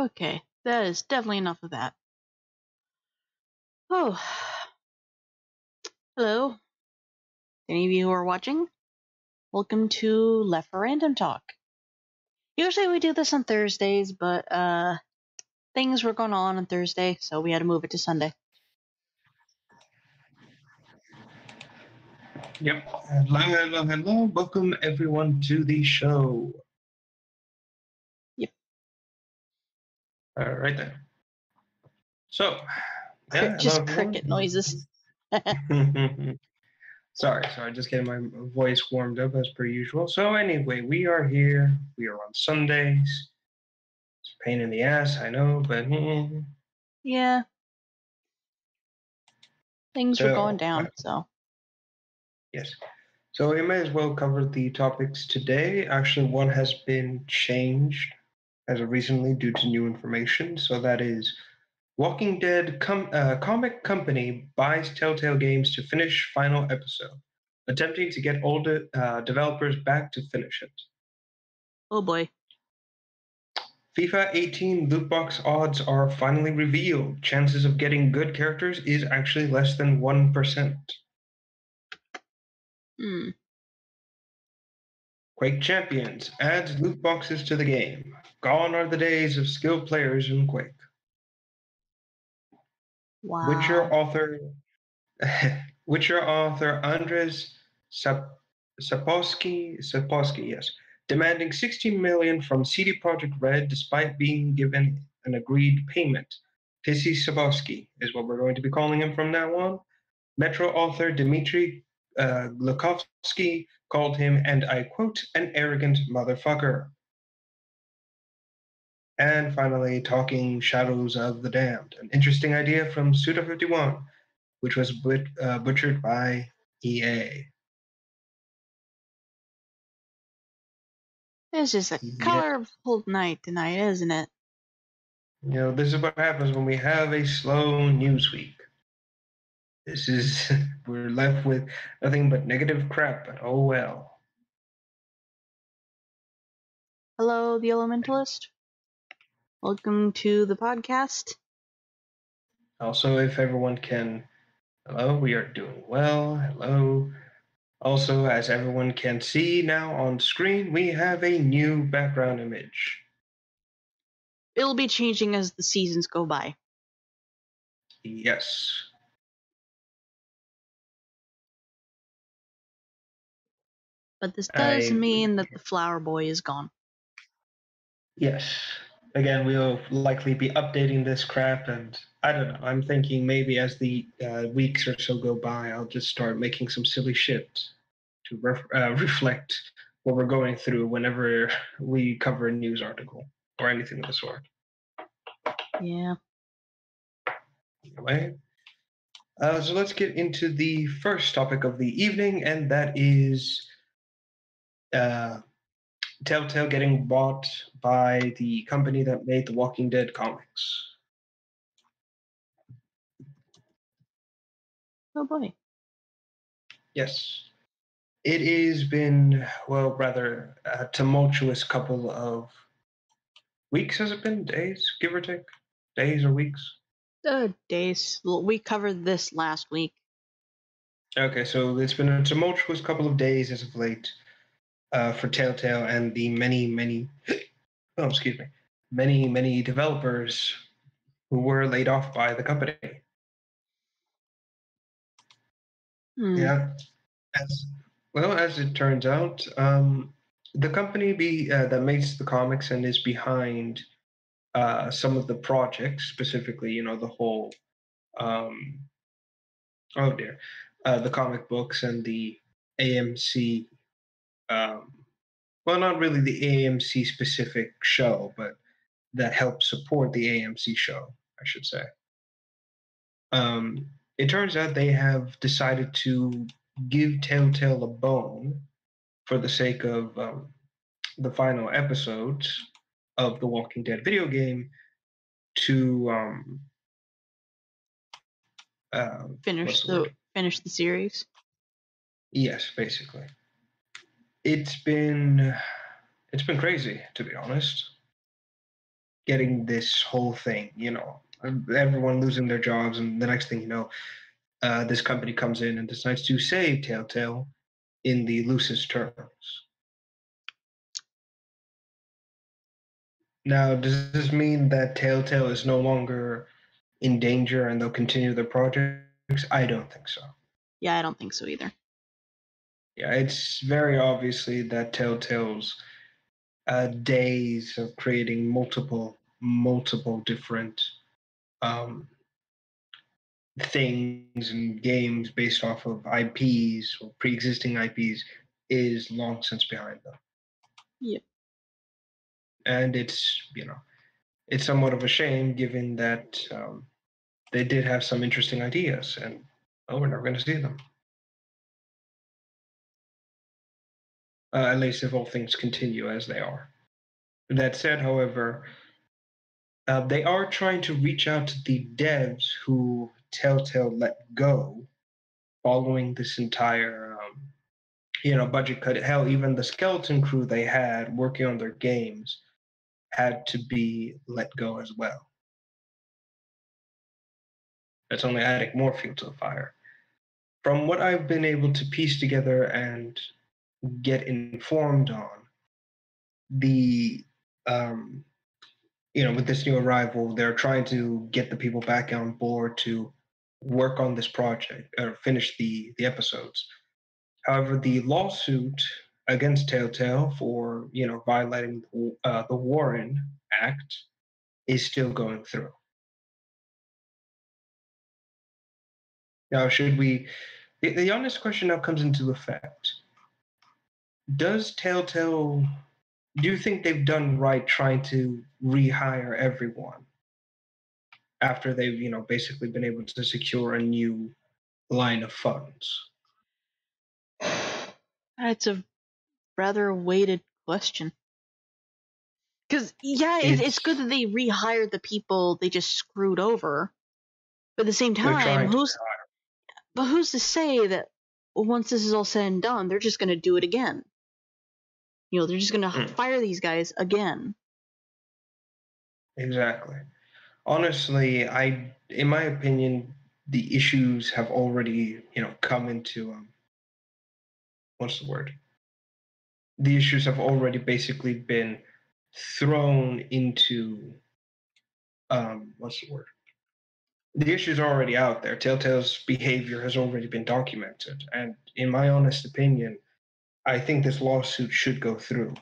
Okay, that is definitely enough of that. Oh, hello. Any of you who are watching, welcome to Left for Random Talk. Usually we do this on Thursdays, but things were going on Thursday, so we had to move it to Sunday. Yep. Hello. Welcome everyone to the show. Yep. All right then. So, yeah, just cricket noises. Sorry, just getting my voice warmed up as per usual. So anyway, we are here. We are on Sundays. It's a pain in the ass, I know, but yeah. Things were going down, so. Yes. So we may as well cover the topics today. Actually, one has been changed as of recently due to new information. So that is Walking Dead comic company buys Telltale Games to finish final episode, attempting to get older developers back to finish it. Oh boy. FIFA 18 loot box odds are finally revealed. Chances of getting good characters is actually less than 1%. Quake Champions adds loot boxes to the game. Gone are the days of skilled players in Quake. Wow. Witcher author Andres Sapkowski, yes, demanding $16 million from CD Projekt Red despite being given an agreed payment. Pissy Sapkowski is what we're going to be calling him from now on. Metro author Dmitry Glukovsky called him, and I quote, an arrogant motherfucker. And finally, Talking Shadows of the Damned, an interesting idea from Suda51, which was butchered by EA. It's just a colorful night tonight, isn't it? You know, this is what happens when we have a slow news week. We're left with nothing but negative crap, but oh well. Hello, the Elementalist. Welcome to the podcast. Also, if everyone can, hello, we are doing well, hello. Also, as everyone can see now on screen, we have a new background image. It'll be changing as the seasons go by. Yes. But this does mean that the Flower Boy is gone. Yes. Again, we'll likely be updating this crap, and I don't know. I'm thinking maybe as the weeks or so go by, I'll just start making some silly shit to reflect what we're going through whenever we cover a news article or anything of the sort. Yeah. Anyway, so let's get into the first topic of the evening, and that is Telltale getting bought by the company that made the Walking Dead comics. Oh boy. Yes. It has been, well, rather a tumultuous couple of weeks, has it been? Days, give or take? Days or weeks? Days. We covered this last week. Okay, so it's been a tumultuous couple of days as of late for Telltale and the many developers who were laid off by the company. Yeah, as it turns out, the company that makes the comics and is behind some of the projects, specifically, the whole, the comic books and the AMC, well, not really the AMC specific show, but that helps support the AMC show, I should say. It turns out they have decided to give Telltale a bone for the sake of the final episodes of the Walking Dead video game to finish the series. Yes, basically. It's been crazy, to be honest. getting this whole thing, everyone losing their jobs, and the next thing you know, this company comes in and decides to save Telltale in the loosest terms. Now, does this mean that Telltale is no longer in danger and they'll continue their projects? I don't think so. Yeah, I don't think so either. Yeah, it's very obviously that Telltale's days of creating multiple different um, things and games based off of IPs or pre-existing IPs is long since behind them. Yep. And it's it's somewhat of a shame given that they did have some interesting ideas, and we're never going to see them. At least if all things continue as they are. That said, however, they are trying to reach out to the devs who Telltale let go following this entire budget cut. Hell, even the skeleton crew they had working on their games had to be let go as well. That's only adding more fuel to the fire. From what I've been able to piece together and get informed on, the with this new arrival, they're trying to get the people back on board to work on this project or finish the episodes. However, the lawsuit against Telltale for violating the Warren Act is still going through. Now, should we? The honest question now comes into effect. Does Telltale? Do you think they've done right trying to rehire everyone after they've basically been able to secure a new line of funds? It's a rather weighted question. Because, yeah, it's good that they rehired the people they just screwed over. But at the same time, who's to say that once this is all said and done, they're just going to do it again? They're just going to fire these guys again. Exactly. Honestly, in my opinion, the issues have already, come into what's the word? The issues have already basically been thrown into what's the word? The issues are already out there. Telltale's behavior has already been documented, and in my honest opinion, I think this lawsuit should go through,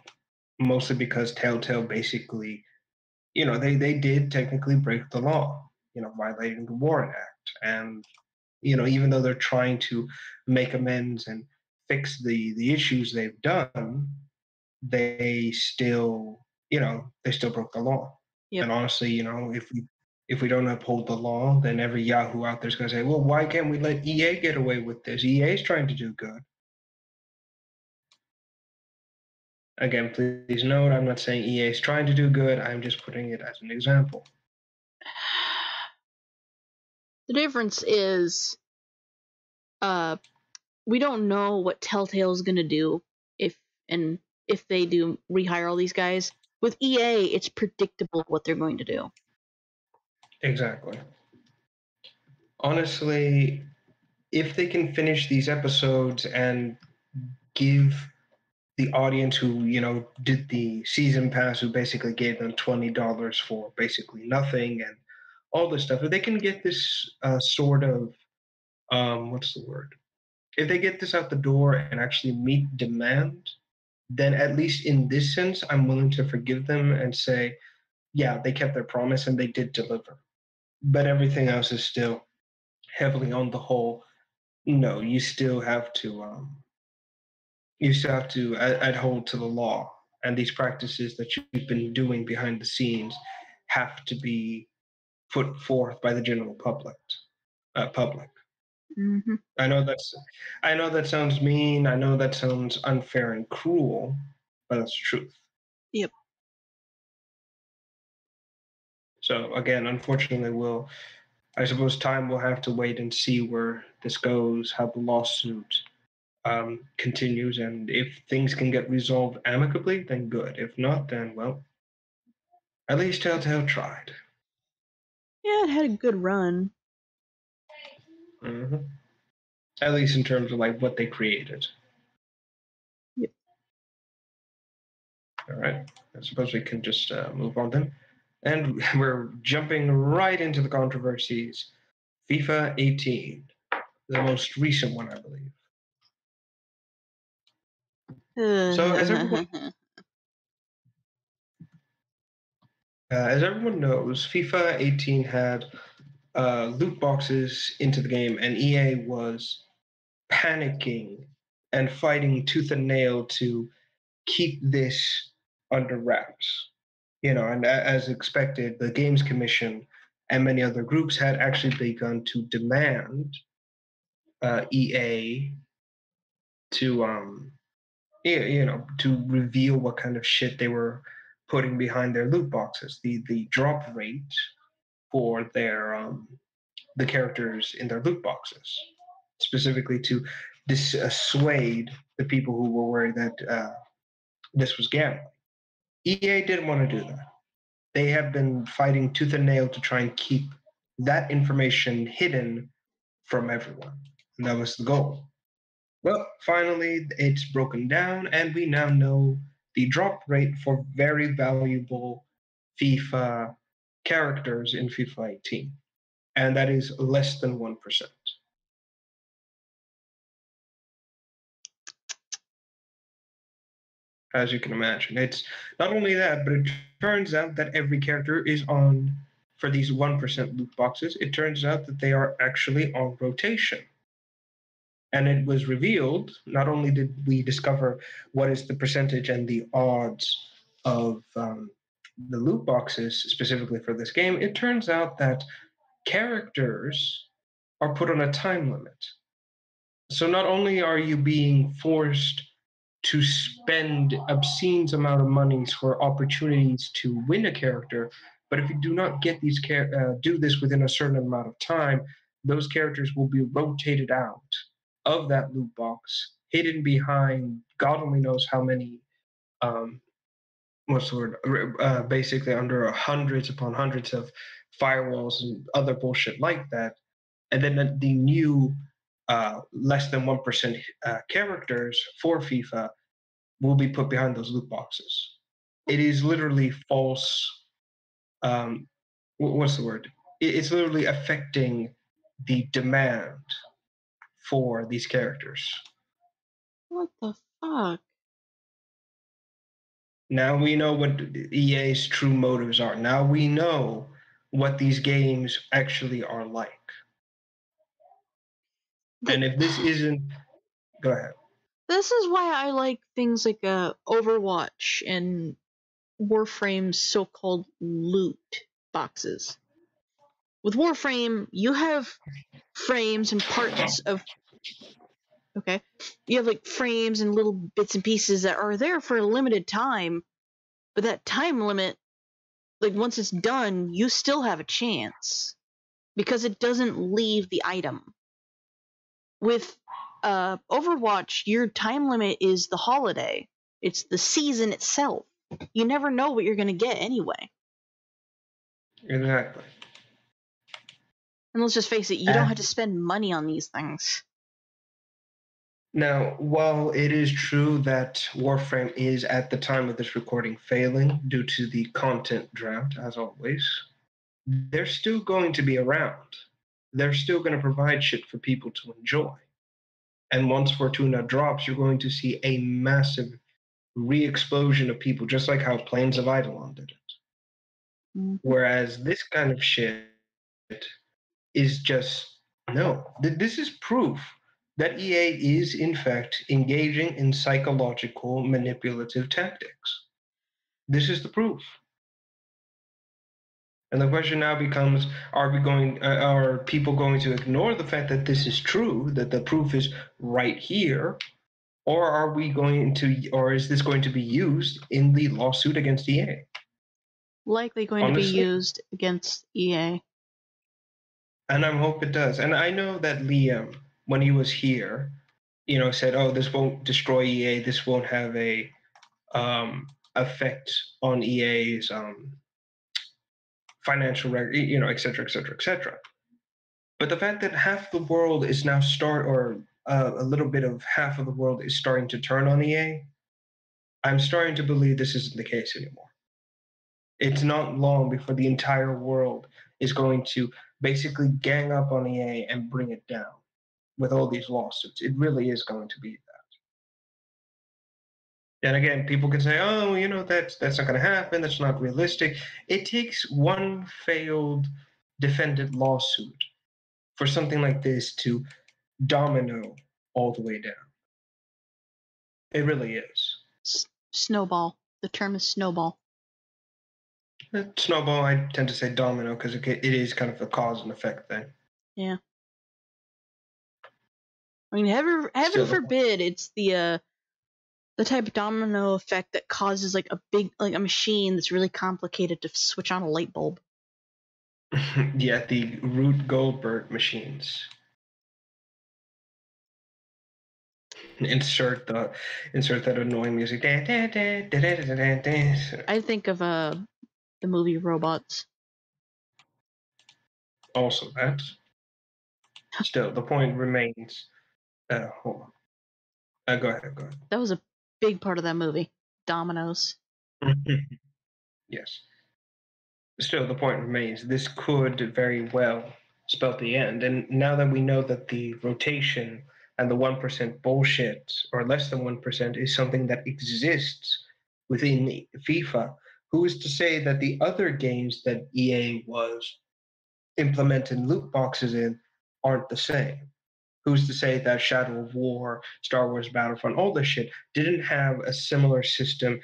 mostly because Telltale basically, they did technically break the law, violating the Warren Act, and even though they're trying to make amends and fix the issues they've done, they still broke the law. Yep. And honestly, if we don't uphold the law, then every Yahoo out there is going to say, well, why can't we let EA get away with this? EA is trying to do good. Again, please note, I'm not saying EA is trying to do good. I'm just putting it as an example. The difference is, we don't know what Telltale's gonna do if they do rehire all these guys. With EA, it's predictable what they're going to do. Exactly. Honestly, if they can finish these episodes and give the audience who did the season pass, who basically gave them $20 for basically nothing and all this stuff, if they can get this sort of what's the word? If they get this out the door and actually meet demand, then at least in this sense, I'm willing to forgive them and say, yeah, they kept their promise and they did deliver. But everything else is still heavily on the whole. No, you still have to adhere to the law, and these practices that you've been doing behind the scenes have to be put forth by the general public. Mm-hmm. I know that sounds mean. I know that sounds unfair and cruel, but that's the truth. Yep. So again, unfortunately, I suppose time will have to wait and see where this goes, how the lawsuit continues, and if things can get resolved amicably, then good. If not, then well, At least Telltale tried. Yeah, it had a good run. Mm-hmm. At least in terms of like what they created. Yep. All right. I suppose we can just move on then. And we're jumping right into the controversies. FIFA 18, the most recent one, I believe. So, as everyone knows, FIFA 18 had loot boxes into the game, and EA was panicking and fighting tooth and nail to keep this under wraps. And as expected, the Games Commission and many other groups had actually begun to demand EA to to reveal what kind of shit they were putting behind their loot boxes, the drop rate for their the characters in their loot boxes, specifically to dissuade the people who were worried that this was gambling. EA didn't want to do that. They have been fighting tooth and nail to try and keep that information hidden from everyone, and that was the goal. Well, finally, it's broken down, and we now know the drop rate for very valuable FIFA characters in FIFA 18, and that is less than 1%. As you can imagine, it's not only that, but it turns out that every character is on, for these 1% loot boxes, it turns out that they are actually on rotation. And it was revealed, not only did we discover what is the percentage and the odds of the loot boxes specifically for this game, it turns out that characters are put on a time limit. So not only are you being forced to spend obscene amount of monies for opportunities to win a character, but if you do not get these do this within a certain amount of time, those characters will be rotated out of that loot box, hidden behind God only knows how many, what's the word, basically under hundreds upon hundreds of firewalls and other bullshit like that. And then the new less than 1% characters for FIFA will be put behind those loot boxes. It is literally false. What's the word? It's literally affecting the demand for these characters. What the fuck? Now we know what EA's true motives are. Now we know what these games actually are like. And if this isn't, go ahead. This is why I like things like Overwatch and Warframe's so-called loot boxes. With Warframe, you have frames and parts of you have like frames and little bits and pieces that are there for a limited time, but that time limit, like once it's done, you still have a chance because it doesn't leave the item. With Overwatch, your time limit is the holiday. It's the season itself. You never know what you're going to get anyway. Exactly. And let's just face it, you don't have to spend money on these things. Now, while it is true that Warframe is, at the time of this recording, failing due to the content drought, as always, they're still going to be around. They're still going to provide shit for people to enjoy. And once Fortuna drops, you're going to see a massive re-explosion of people, just like how Plains of Eidolon did it. Mm-hmm. Whereas this kind of shit is just, no. This is proof that EA is, in fact, engaging in psychological manipulative tactics. This is the proof. And the question now becomes, are people going to ignore the fact that this is true, that the proof is right here, or is this going to be used in the lawsuit against EA? Likely going to be used against EA. And I hope it does. And I know that Liam, when he was here, said, "Oh, this won't destroy EA. This won't have a effect on EA's financial, et cetera, et cetera, et cetera. But the fact that half the world is now a little bit of half of the world is starting to turn on EA, I'm starting to believe this isn't the case anymore. It's not long before the entire world is going to basically gang up on EA and bring it down with all these lawsuits. It really is going to be that. And again, people can say, "Oh, that's not going to happen. That's not realistic." It takes one failed defendant lawsuit for something like this to domino all the way down. It really is. Snowball. The term is snowball. Snowball, I tend to say domino because it is kind of a cause and effect thing. Yeah. I mean, heaven forbid it's the type of domino effect that causes like a machine that's really complicated to switch on a light bulb. Yeah, the Rube Goldberg machines. Insert that annoying music. I think of the movie Robots. Also that. Still, the point remains. Hold on. Go ahead. That was a big part of that movie. Dominoes. Yes. Still, the point remains. This could very well spell the end. And now that we know that the rotation and the 1% bullshit, or less than 1%, is something that exists within FIFA, who is to say that the other games that EA was implementing loot boxes in aren't the same? Who's to say that Shadow of War, Star Wars Battlefront, all this shit didn't have a similar system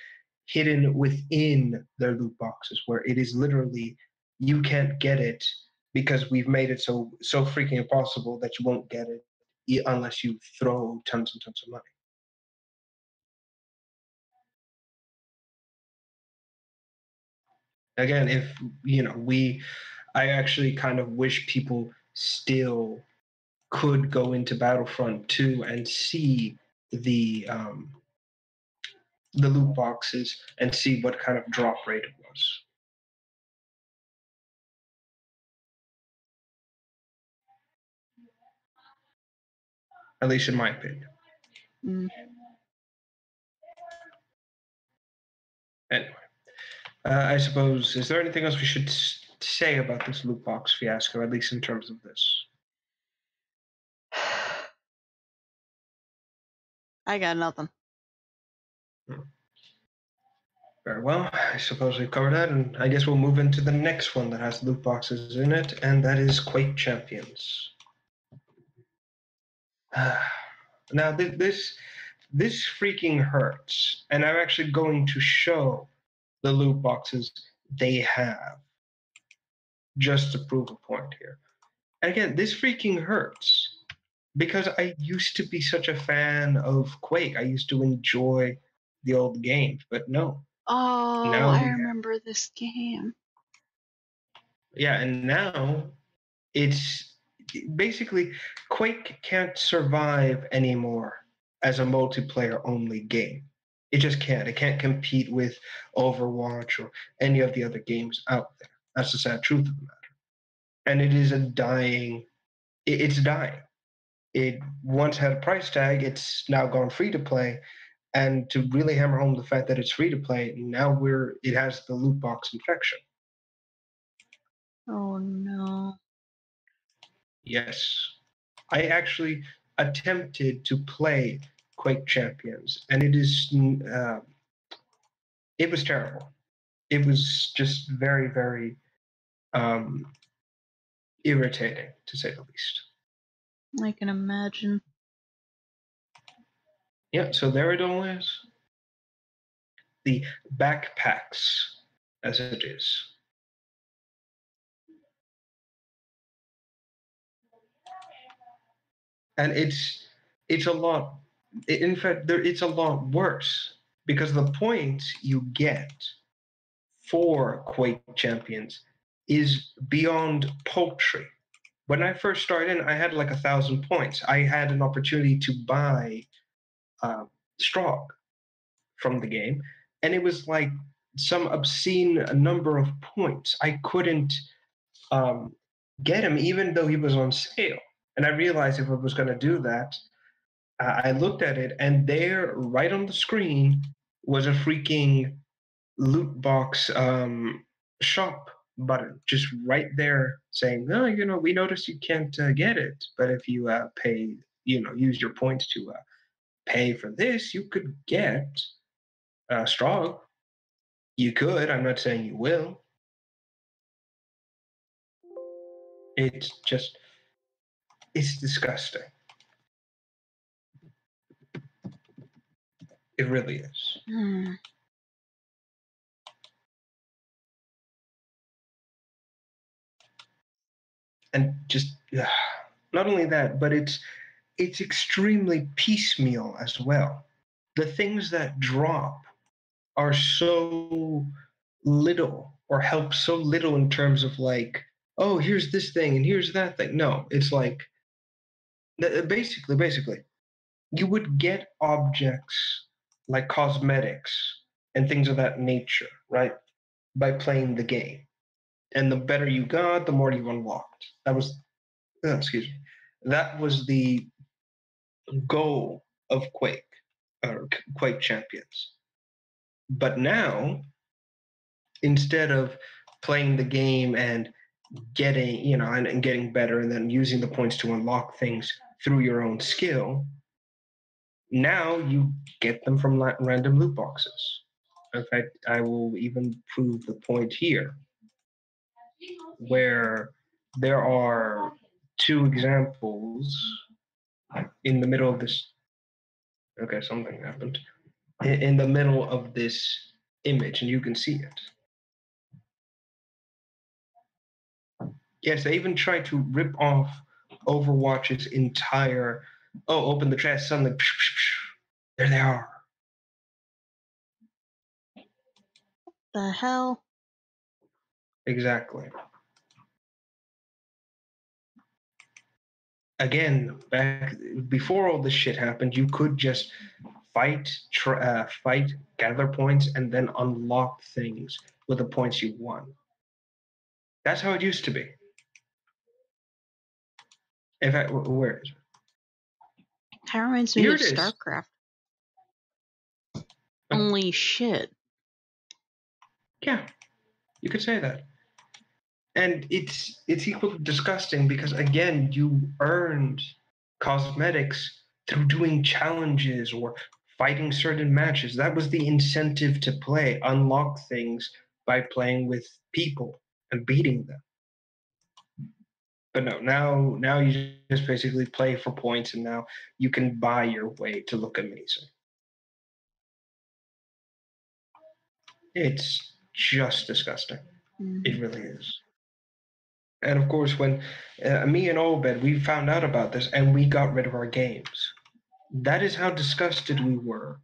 hidden within their loot boxes, where it is literally you can't get it because we've made it so freaking impossible that you won't get it unless you throw tons and tons of money. Again, if I actually kind of wish people still could go into Battlefront 2 and see the loot boxes and see what kind of drop rate it was. At least in my opinion. Anyway, I suppose, is there anything else we should say about this loot box fiasco, at least in terms of this? I got nothing. Very well. I suppose we've covered that, and I guess we'll move into the next one that has loot boxes in it, and that is Quake Champions. Now, this freaking hurts, and I'm actually going to show the loot boxes they have just to prove a point here. And again, this freaking hurts because I used to be such a fan of Quake. I used to enjoy the old games, but no. Oh, now I remember this game. Yeah, and now it's basically Quake can't survive anymore as a multiplayer only game. It just can't. It can't compete with Overwatch or any of the other games out there. That's the sad truth of the matter. And it is it's dying. It once had a price tag. It's now gone free to play. And to really hammer home the fact that it's free to play, now it has the loot box infection. Oh no. Yes. I actually attempted to play Quake Champions, and it was terrible. It was just very, very irritating, to say the least. I can imagine. Yeah, so there it all is. The backpacks, as it is. And it's a lot. In fact, it's a lot worse because the points you get for Quake Champions is beyond paltry. When I first started, I had like 1,000 points. I had an opportunity to buy Strog from the game, and it was like some obscene number of points. I couldn't get him even though he was on sale. And I realized if I was going to do that, I looked at it, and there, right on the screen, was a freaking loot box shop button, just right there saying, "No, we noticed you can't get it, but if you pay, use your points to pay for this, you could get Strong. You could. I'm not saying you will. It's just, it's disgusting. It really is." And just not only that, but it's extremely piecemeal as well. The things that drop are so little, or help so little in terms of like, oh, here's this thing and here's that thing. No, it's like basically, you would get objects like cosmetics and things of that nature, right? By playing the game. And the better you got, the more you unlocked. Excuse me. That was the goal of Quake, or Quake Champions. But now, instead of playing the game and getting, and getting better and then using the points to unlock things through your own skill, now you get them from random loot boxes. In fact, I will even prove the point here, where there are two examples in the middle of this. Okay, something happened. In the middle of this image, and you can see it. Yes, they even tried to rip off Overwatch's entire, open the chest, suddenly, there they are. The hell? Exactly. Again, back before all this shit happened, you could just fight, gather points, and then unlock things with the points you won. That's how it used to be. In fact, where is it? That reminds me Here of it is. StarCraft. Holy shit. Yeah, you could say that. And it's equally disgusting because, again, you earned cosmetics through doing challenges or fighting certain matches. That was the incentive to play, unlock things by playing with people and beating them. But no, now you just basically play for points, and now you can buy your way to look amazing. It's just disgusting. It really is. And of course, when me and Obed, we found out about this and we got rid of our games. That is how disgusted we were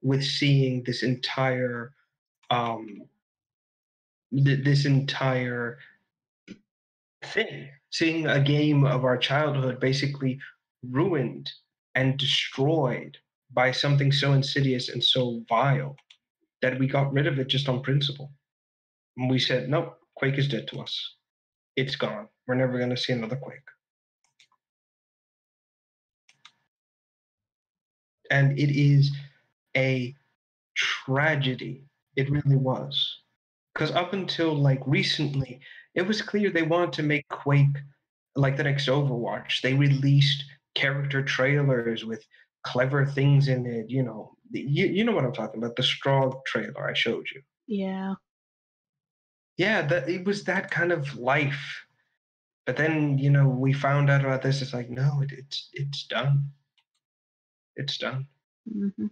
with seeing this entire this entire thing, seeing a game of our childhood basically ruined and destroyed by something so insidious and so vile that we got rid of it just on principle. And we said, nope, Quake is dead to us. It's gone. We're never going to see another Quake. And it is a tragedy. It really was. Because up until like recently, it was clear they wanted to make Quake like the next Overwatch. They released character trailers with clever things in it. You know what I'm talking about. The straw trailer I showed you. Yeah. Yeah, it was that kind of life. But then we found out about this. It's like, no, it's done. It's done. Mm-hmm.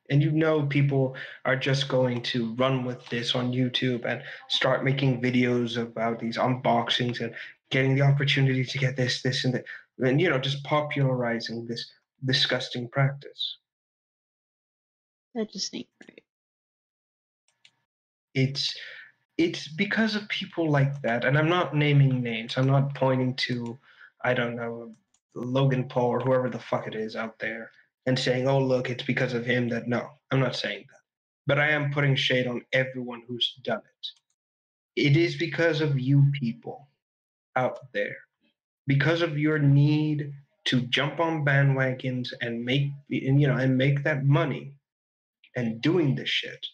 And people are just going to run with this on YouTube and start making videos about these unboxings and getting the opportunity to get this, and that, and just popularizing this disgusting practice. That just ain't right. It's because of people like that, and I'm not naming names. I'm not pointing to, I don't know, Logan Paul or whoever the fuck it is out there and saying, oh, look, it's because of him that, no, I'm not saying that. But I am putting shade on everyone who's done it. It is because of you people out there, because of your need to jump on bandwagons and make that money and doing this shit,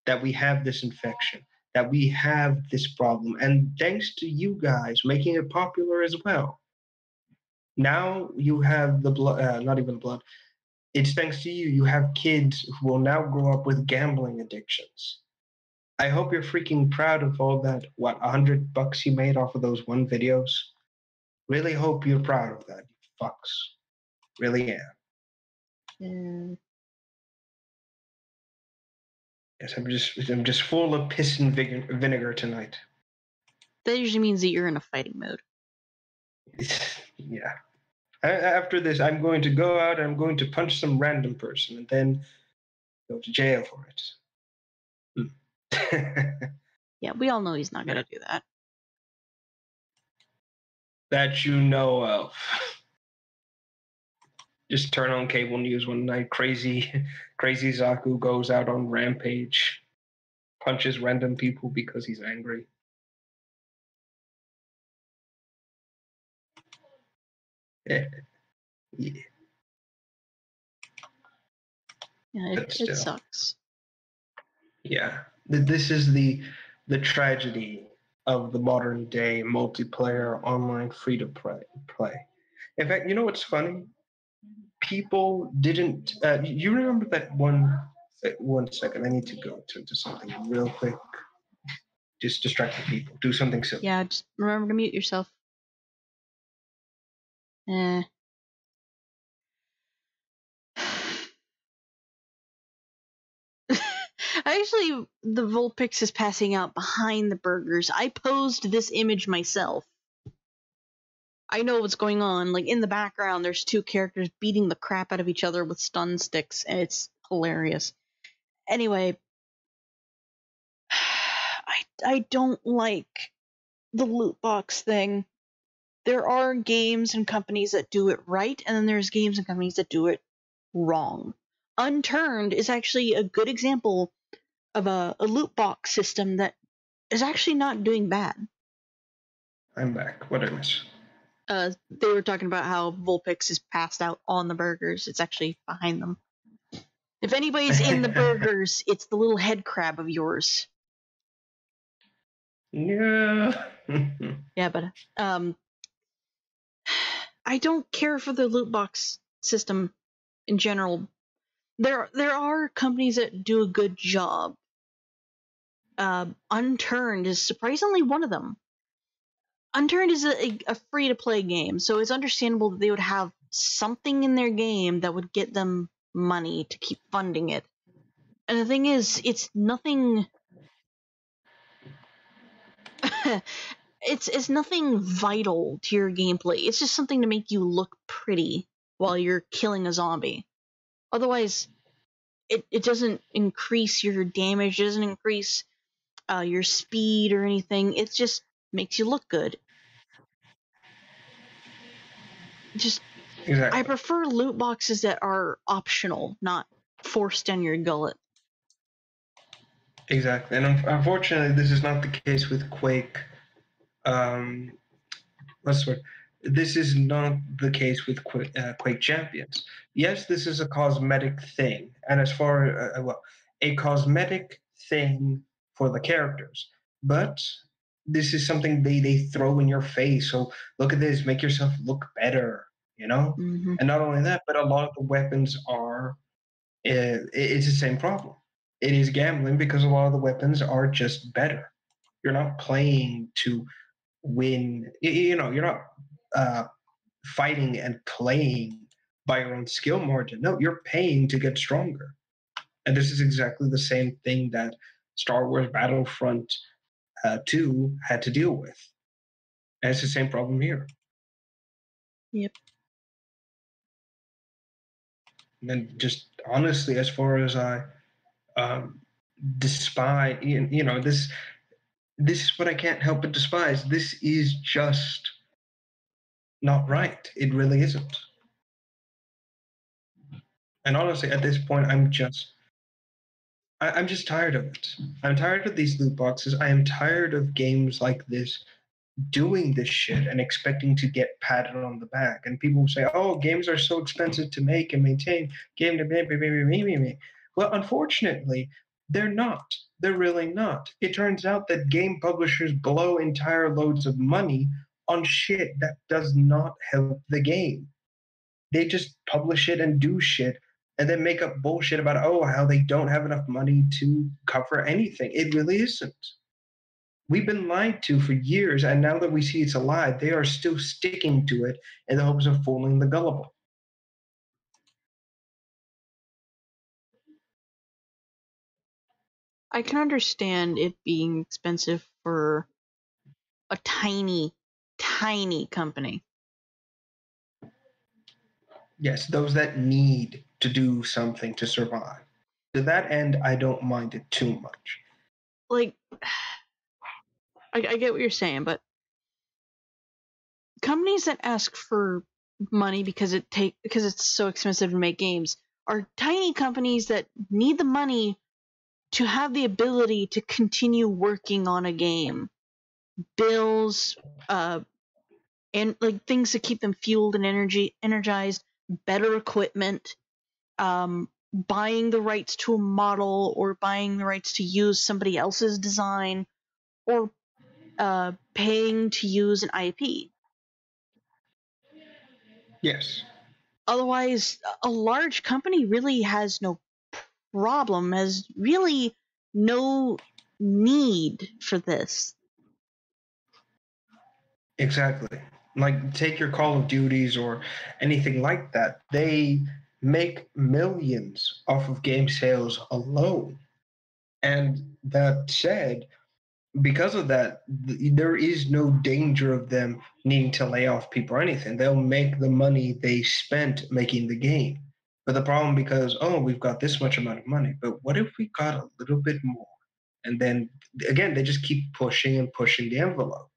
that we have this infection, that we have this problem. And thanks to you guys making it popular as well, now you have the blood, not even blood. It's thanks to you. You have kids who will now grow up with gambling addictions. I hope you're freaking proud of all that, $100 you made off of those one videos. Really hope you're proud of that, you fucks. Really am. Yes, I'm just full of piss and vinegar tonight. That usually means that you're in a fighting mode. Yeah. After this, I'm going to go out and I'm going to punch some random person and then go to jail for it. Yeah, we all know he's not going to do that. That you know of. Just turn on cable news one night. Crazy Zaku goes out on rampage, punches random people because he's angry. Yeah. Yeah, it sucks. Yeah, this is the tragedy of the modern day multiplayer online free to play. In fact, you know what's funny? People didn't. You remember that one? 1 second, I need to go to something real quick. Just distracting people. Do something silly. Yeah, just remember to mute yourself. Actually, the Vulpix is passing out behind the burgers. I posed this image myself. I know what's going on. Like, in the background, there's two characters beating the crap out of each other with stun sticks, and it's hilarious. Anyway, I don't like the loot box thing. There are games and companies that do it right, and then there's games and companies that do it wrong. Unturned is actually a good example of a loot box system that is actually not doing bad. I'm back. What did I miss? They were talking about how Vulpix is passed out on the burgers. It's actually behind them. If anybody's in the burgers, it's the little head crab of yours. Yeah. Yeah, but I don't care for the loot box system in general. There are companies that do a good job. Unturned is surprisingly one of them. Unturned is a free-to-play game, so it's understandable that they would have something in their game that would get them money to keep funding it. And the thing is, it's nothing... it's nothing vital to your gameplay. It's just something to make you look pretty while you're killing a zombie. Otherwise, it doesn't increase your damage, it doesn't increase your speed or anything. It just makes you look good. Just exactly. I prefer loot boxes that are optional, not forced down your gullet. Exactly, and unfortunately, this is not the case with Quake. What's the word? This is not the case with Quake Champions. Yes, this is a cosmetic thing, and as far a cosmetic thing for the characters, but this is something they throw in your face. So look at this, make yourself look better, you know. Mm-hmm. And not only that, but a lot of the weapons are. It's the same problem. It is gambling because a lot of the weapons are just better. You're not playing to win. You know, you're not fighting and playing by your own skill margin. No, you're paying to get stronger. And this is exactly the same thing that Star Wars Battlefront 2 had to deal with. And it's the same problem here. Yep. And then just honestly, as far as I despise, you know, this is what I can't help but despise. This is just not right. It really isn't. And honestly, at this point, I'm just tired of it. I'm tired of these loot boxes. I am tired of games like this doing this shit and expecting to get patted on the back. And people say, "Oh, games are so expensive to make and maintain." Well, unfortunately, they're not. They're really not. It turns out that game publishers blow entire loads of money on shit that does not help the game. They just publish it and do shit and then make up bullshit about, oh, how they don't have enough money to cover anything. It really isn't. We've been lied to for years, and now that we see it's a lie, they are still sticking to it in the hopes of fooling the gullible. I can understand it being expensive for a tiny, tiny company. Yes, those that need to do something to survive. To that end, I don't mind it too much. Like, I get what you're saying, but companies that ask for money because it's so expensive to make games are tiny companies that need the money to have the ability to continue working on a game. Bills, and like things to keep them fueled and energized, better equipment, buying the rights to a model or buying the rights to use somebody else's design, or paying to use an IP. Yes. Otherwise, a large company really has no problem, has really no need for this. Exactly. Like, take your Call of Duties or anything like that. They make millions off of game sales alone. And that said, because of that, there is no danger of them needing to lay off people or anything. They'll make the money they spent making the game. But the problem, because, oh, we've got this much amount of money, but what if we got a little bit more? And then again, they just keep pushing and pushing the envelope.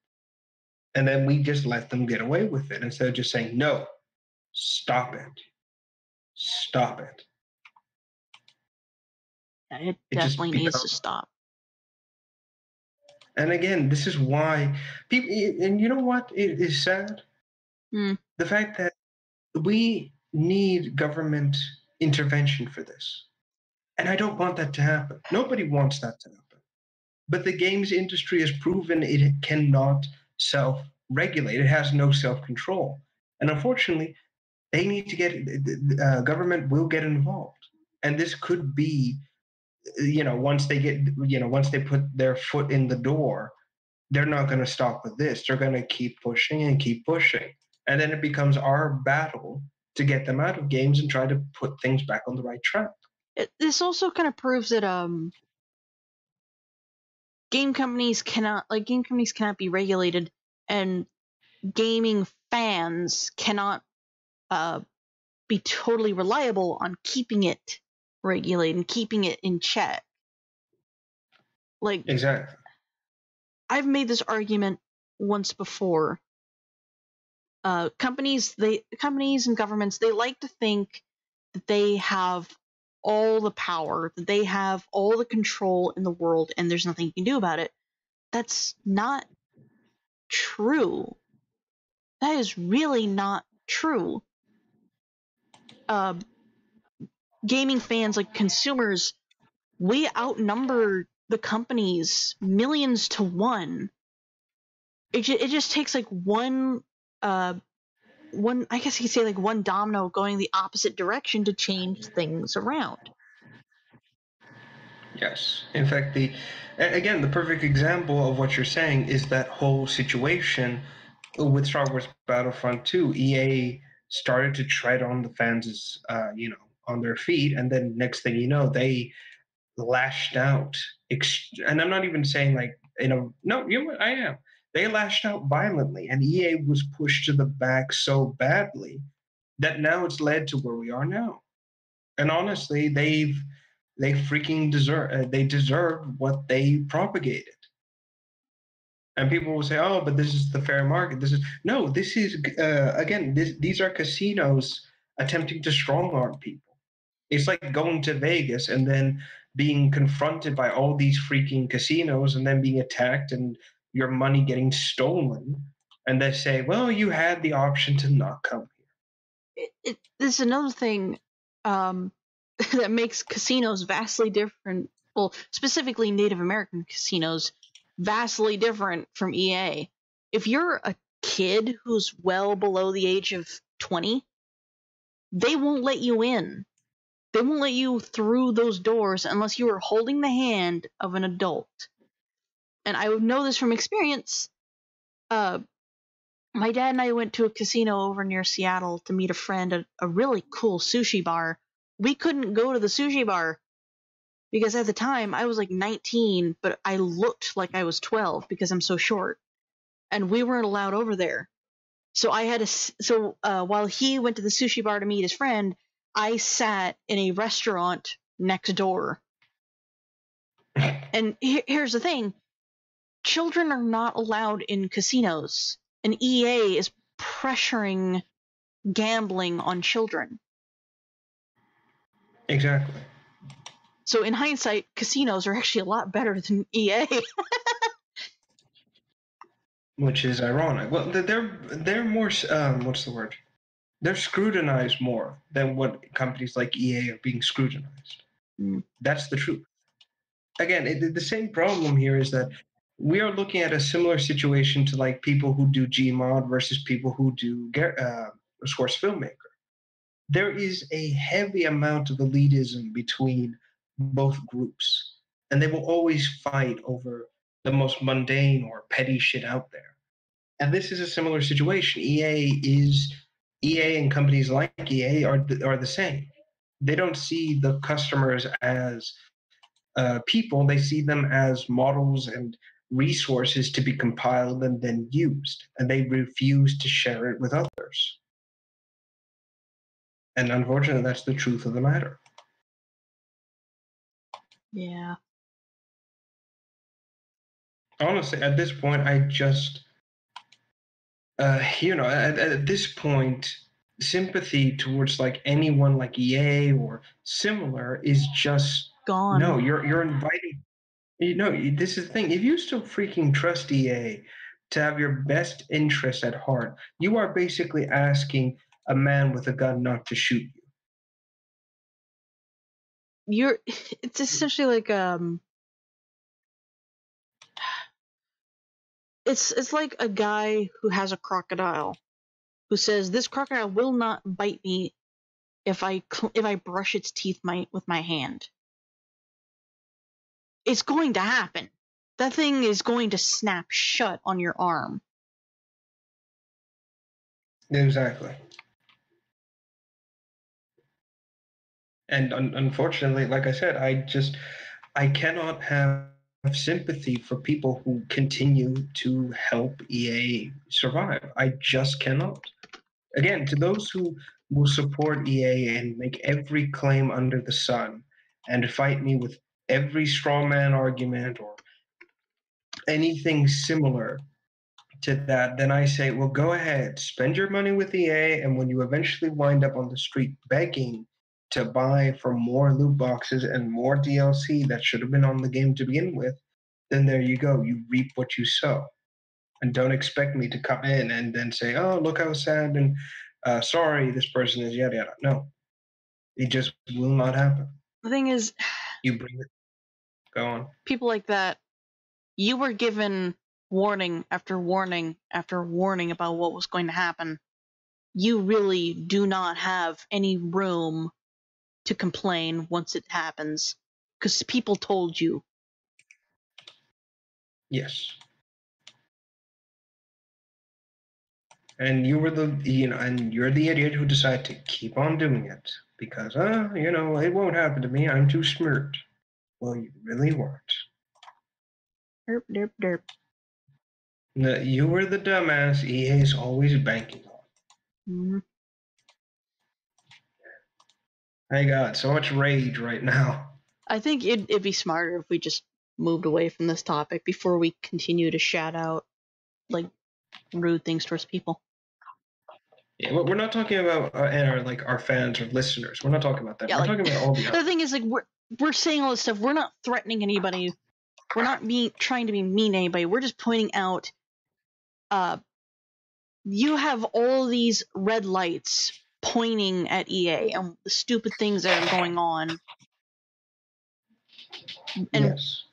And then we just let them get away with it instead of just saying, no, stop it. Stop it. It It just definitely needs becomes. to stop. And again, this is why people, and you know what? It is sad. The fact that we need government intervention for this. And I don't want that to happen. Nobody wants that to happen. But the games industry has proven it cannot self regulate, it has no self control. And unfortunately, they need to get, government will get involved. And this could be, once they put their foot in the door, they're not going to stop with this. They're going to keep pushing and keep pushing. And then it becomes our battle to get them out of games and try to put things back on the right track. This also kind of proves that game companies cannot be regulated, and gaming fans cannot be totally reliable on keeping it regulated and keeping it in check. Like, exactly. I've made this argument once before. Companies and governments, they like to think that they have all the power, that they have all the control in the world, and there's nothing you can do about it. That's not true. That is really not true. Gaming fans, like consumers, we outnumber the companies millions to one. It just takes like one I guess you could say like one domino going the opposite direction to change things around. Yes. In fact, the perfect example of what you're saying is that whole situation with Star Wars Battlefront 2. EA started to tread on the fans' on their feet, and then next thing you know, they lashed out. And I'm not even saying like, no, I am. They lashed out violently, and EA was pushed to the back so badly that now it's led to where we are now. And honestly, they freaking deserve what they propagated. And people will say, "Oh, but this is the fair market." This is again, these are casinos attempting to strong arm people. It's like going to Vegas and then being confronted by all these freaking casinos and then being attacked and your money getting stolen. And they say, well, you had the option to not come here. This is another thing that makes casinos vastly different. Well, specifically Native American casinos, vastly different from EA. If you're a kid who's well below the age of 20, they won't let you in. They won't let you through those doors unless you are holding the hand of an adult. And I know this from experience. My dad and I went to a casino over near Seattle to meet a friend at a really cool sushi bar. We couldn't go to the sushi bar because at the time I was like 19, but I looked like I was 12 because I'm so short. And we weren't allowed over there. So I had to. While he went to the sushi bar to meet his friend, I sat in a restaurant next door. And here's the thing: children are not allowed in casinos, and EA is pressuring gambling on children. Exactly. So in hindsight, casinos are actually a lot better than EA. Which is ironic. Well, they're more what's the word? They're scrutinized more than what companies like EA are being scrutinized. That's the truth. Again, the same problem here is that we are looking at a similar situation to like people who do Gmod versus people who do Source Filmmaker. There is a heavy amount of elitism between both groups, and they will always fight over the most mundane or petty shit out there. And this is a similar situation. EA and companies like EA are the same. They don't see the customers as people. They see them as models and resources to be compiled and then used, and they refuse to share it with others. And unfortunately, that's the truth of the matter. Yeah. Honestly, at this point, I just, at this point, sympathy towards like anyone like EA or similar is just gone. No, you're inviting. This is the thing. If you still freaking trust EA to have your best interest at heart, you are basically asking a man with a gun not to shoot you. It's essentially like it's like a guy who has a crocodile who says this crocodile will not bite me if I brush its teeth with my hand. It's going to happen. That thing is going to snap shut on your arm. Exactly. And unfortunately, like I said, I cannot have sympathy for people who continue to help EA survive. I just cannot. Again, to those who will support EA and make every claim under the sun and fight me with every straw man argument or anything similar to that, then I say, well, go ahead, spend your money with EA, and when you eventually wind up on the street begging to buy for more loot boxes and more DLC that should have been on the game to begin with, then there you go. You reap what you sow. And don't expect me to come in and then say, oh, look how sad and sorry this person is, yada, yada. No, it just will not happen. The thing is, you bring it. Go on. People like that, you were given warning after warning after warning about what was going to happen. You really do not have any room to complain once it happens, because people told you. Yes. And you were and you're the idiot who decided to keep on doing it because, it won't happen to me. I'm too smart. Well, you really weren't. Derp, derp, derp. No, you were the dumbass EA is always banking on. Mm-hmm. I got so much rage right now. I think it'd be smarter if we just moved away from this topic before we continue to shout out like rude things towards people. Yeah, we're not talking about our fans or listeners. We're not talking about that. Yeah, we're talking about all the the others. thing is, like, we're saying all this stuff. We're not threatening anybody. We're not trying to be mean to anybody. We're just pointing out, you have all these red lights pointing at EA and the stupid things that are going on. And Yes.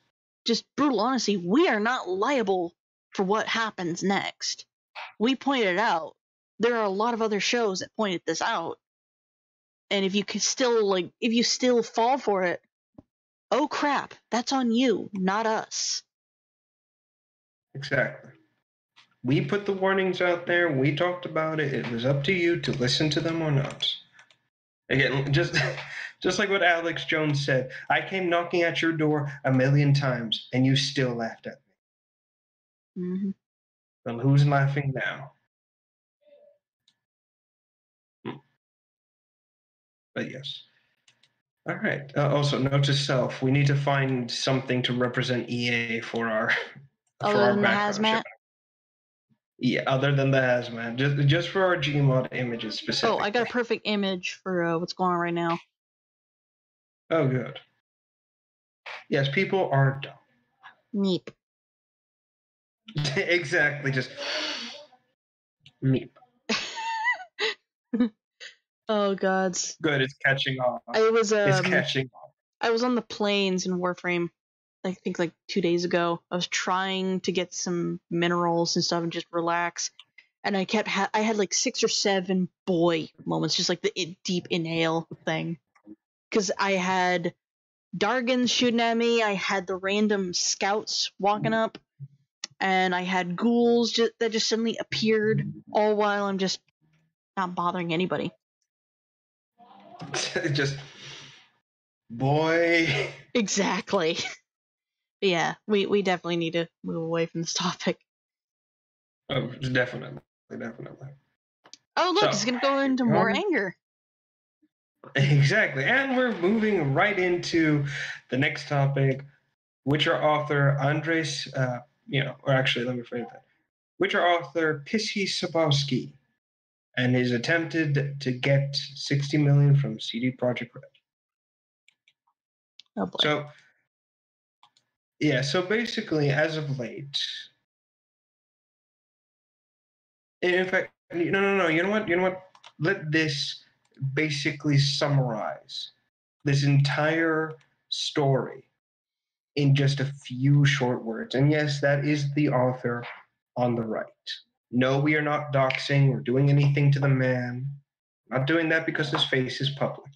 just brutal honesty, we are not liable for what happens next. We pointed it out. There are a lot of other shows that pointed this out. And if you can still, if you still fall for it, oh crap, that's on you, not us. Exactly. We put the warnings out there. We talked about it. It was up to you to listen to them or not. Again, just like what Alex Jones said, I came knocking at your door 1,000,000 times, and you still laughed at me. Mm-hmm. Well, who's laughing now? But yes. All right. Also, note to self: we need to find something to represent EA for our Other than the background hazmat. ship. Yeah, other than the hazmat, just for our Gmod images specifically. Oh, I got a perfect image for what's going on right now. Oh, good. Yes, people are dumb. Meep. Exactly, just meep. Oh gods. Good, it's catching on. It's catching on. I was on the plains in Warframe, I think 2 days ago. I was trying to get some minerals and stuff and just relax. And I had like 6 or 7 boy moments, just like the deep inhale thing. Because I had Dargans shooting at me, I had the random scouts walking up, and I had ghouls that just suddenly appeared, all while I'm just not bothering anybody. Just, boy. Exactly. Yeah, we definitely need to move away from this topic. Oh, definitely. Oh, look, it's going to go into more anger. Exactly. And we're moving right into the next topic, which our author, Andres, or actually, let me phrase that. Which our author, Pissy Sabowski, and is attempted to get 60 million from CD Projekt Red. Oh boy. So basically, as of late, in fact, no. You know what? Let this basically summarize this entire story in just a few short words. And yes, that is the author on the right. No, we are not doxing or doing anything to the man. Not doing that because his face is public.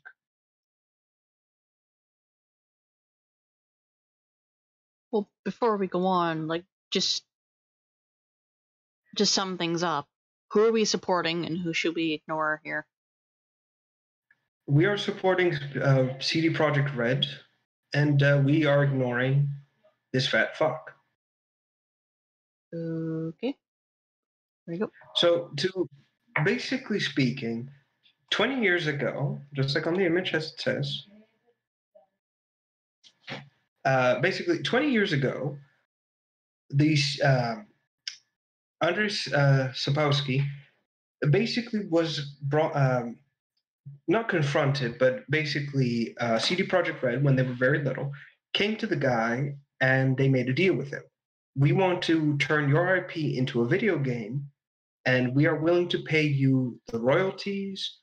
Well, before we go on, just sum things up. Who are we supporting and who should we ignore here? We are supporting CD Projekt Red, and we are ignoring this fat fuck. Okay. There you go. So, to basically speaking, 20 years ago, just like on the image as it says, basically 20 years ago, these Andres Sapowski basically was brought, not confronted, but basically CD Projekt Red, when they were very little, came to the guy and they made a deal with him. We want to turn your IP into a video game, and we are willing to pay you the royalties,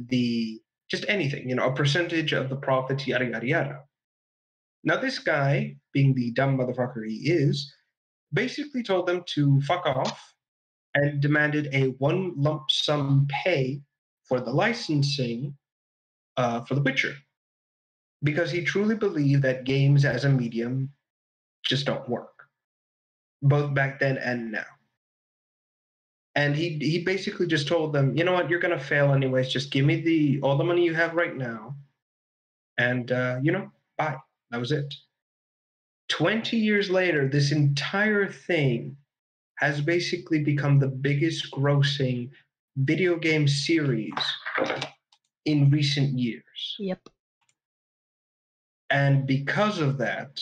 just anything, a percentage of the profits, yada, yada, yada. Now, this guy, being the dumb motherfucker he is, basically told them to fuck off and demanded a one lump sum pay for the licensing for The Witcher, because he truly believed that games as a medium just don't work, both back then and now. And he basically just told them, you know what, you're going to fail anyways. Just give me all the money you have right now, and bye. That was it. 20 years later, this entire thing has basically become the biggest grossing video game series in recent years. Yep. And because of that,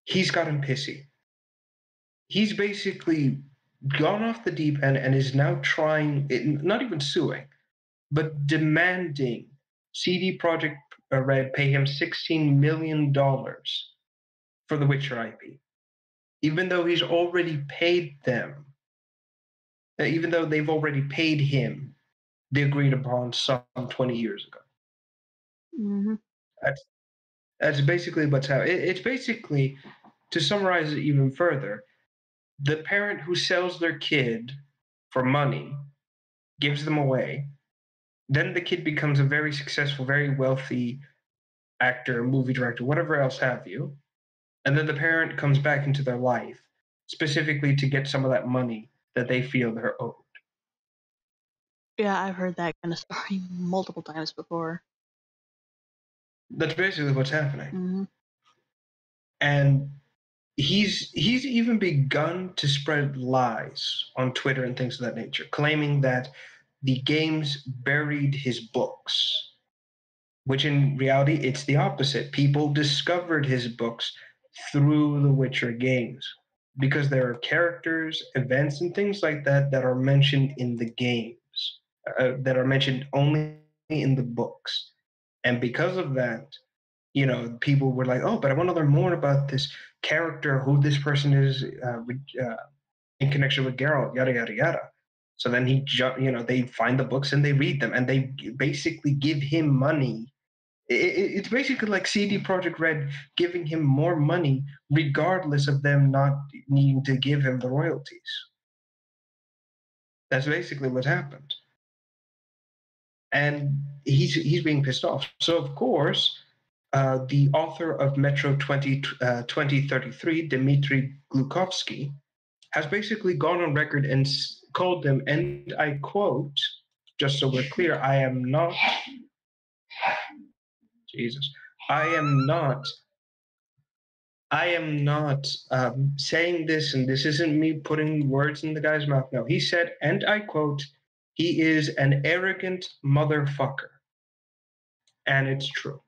he's gotten pissy. He's basically gone off the deep end and is now trying, not even suing, but demanding CD Projekt Red pay him $16 million for the Witcher IP, even though he's already paid them, even though they've already paid him the agreed upon sum 20 years ago. Mm-hmm. That's basically what's happening. It's basically, to summarize it even further, the parent who sells their kid for money, gives them away, then the kid becomes a very successful, very wealthy actor, movie director, whatever else have you, and then the parent comes back into their life specifically to get some of that money that they feel they're owed. Yeah, I've heard that kind of story multiple times before. That's basically what's happening. Mm-hmm. And he's even begun to spread lies on Twitter and things of that nature, claiming that the games buried his books, which in reality, it's the opposite. People discovered his books through the Witcher games because there are characters, events, and things like that that are mentioned in the games, that are mentioned only in the books. And because of that, people were like, oh, but I want to learn more about this character, who this person is in connection with Geralt, yada, yada, yada. So then they find the books and they read them and they basically give him money. It's basically like CD Projekt Red giving him more money regardless of them not needing to give him the royalties. That's basically what happened. And he's being pissed off. So, of course, the author of Metro 2033, Dmitry Glukovsky, has basically gone on record and called them, and I quote, just so we're clear, I am not saying this, and this isn't me putting words in the guy's mouth. No, he said, and I quote, he is an arrogant motherfucker. And it's true.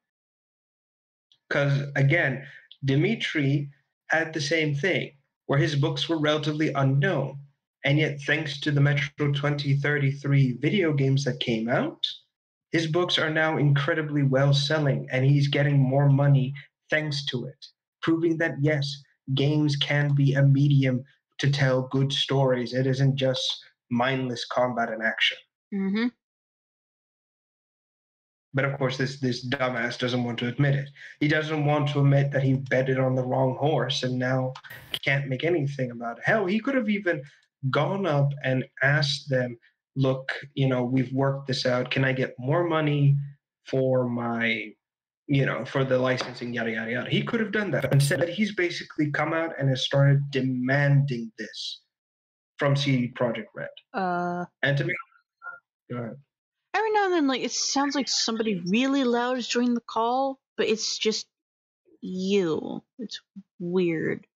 Because, again, Dimitri had the same thing, where his books were relatively unknown. And yet, thanks to the Metro 2033 video games that came out, his books are now incredibly well selling, and he's getting more money thanks to it, proving that, yes, games can be a medium to tell good stories. It isn't just mindless combat and action. Mm-hmm. But of course, this dumbass doesn't want to admit it. He doesn't want to admit that he betted on the wrong horse and now can't make anything about it. Hell, he could have even gone up and asked them, look, we've worked this out. Can I get more money for my, for the licensing, yada, yada, yada. He could have done that. But instead, he's basically come out and has started demanding this from CD Projekt Red. And to me, go ahead. Every now and then, it sounds like somebody really loud is joining the call, but it's just you. It's weird.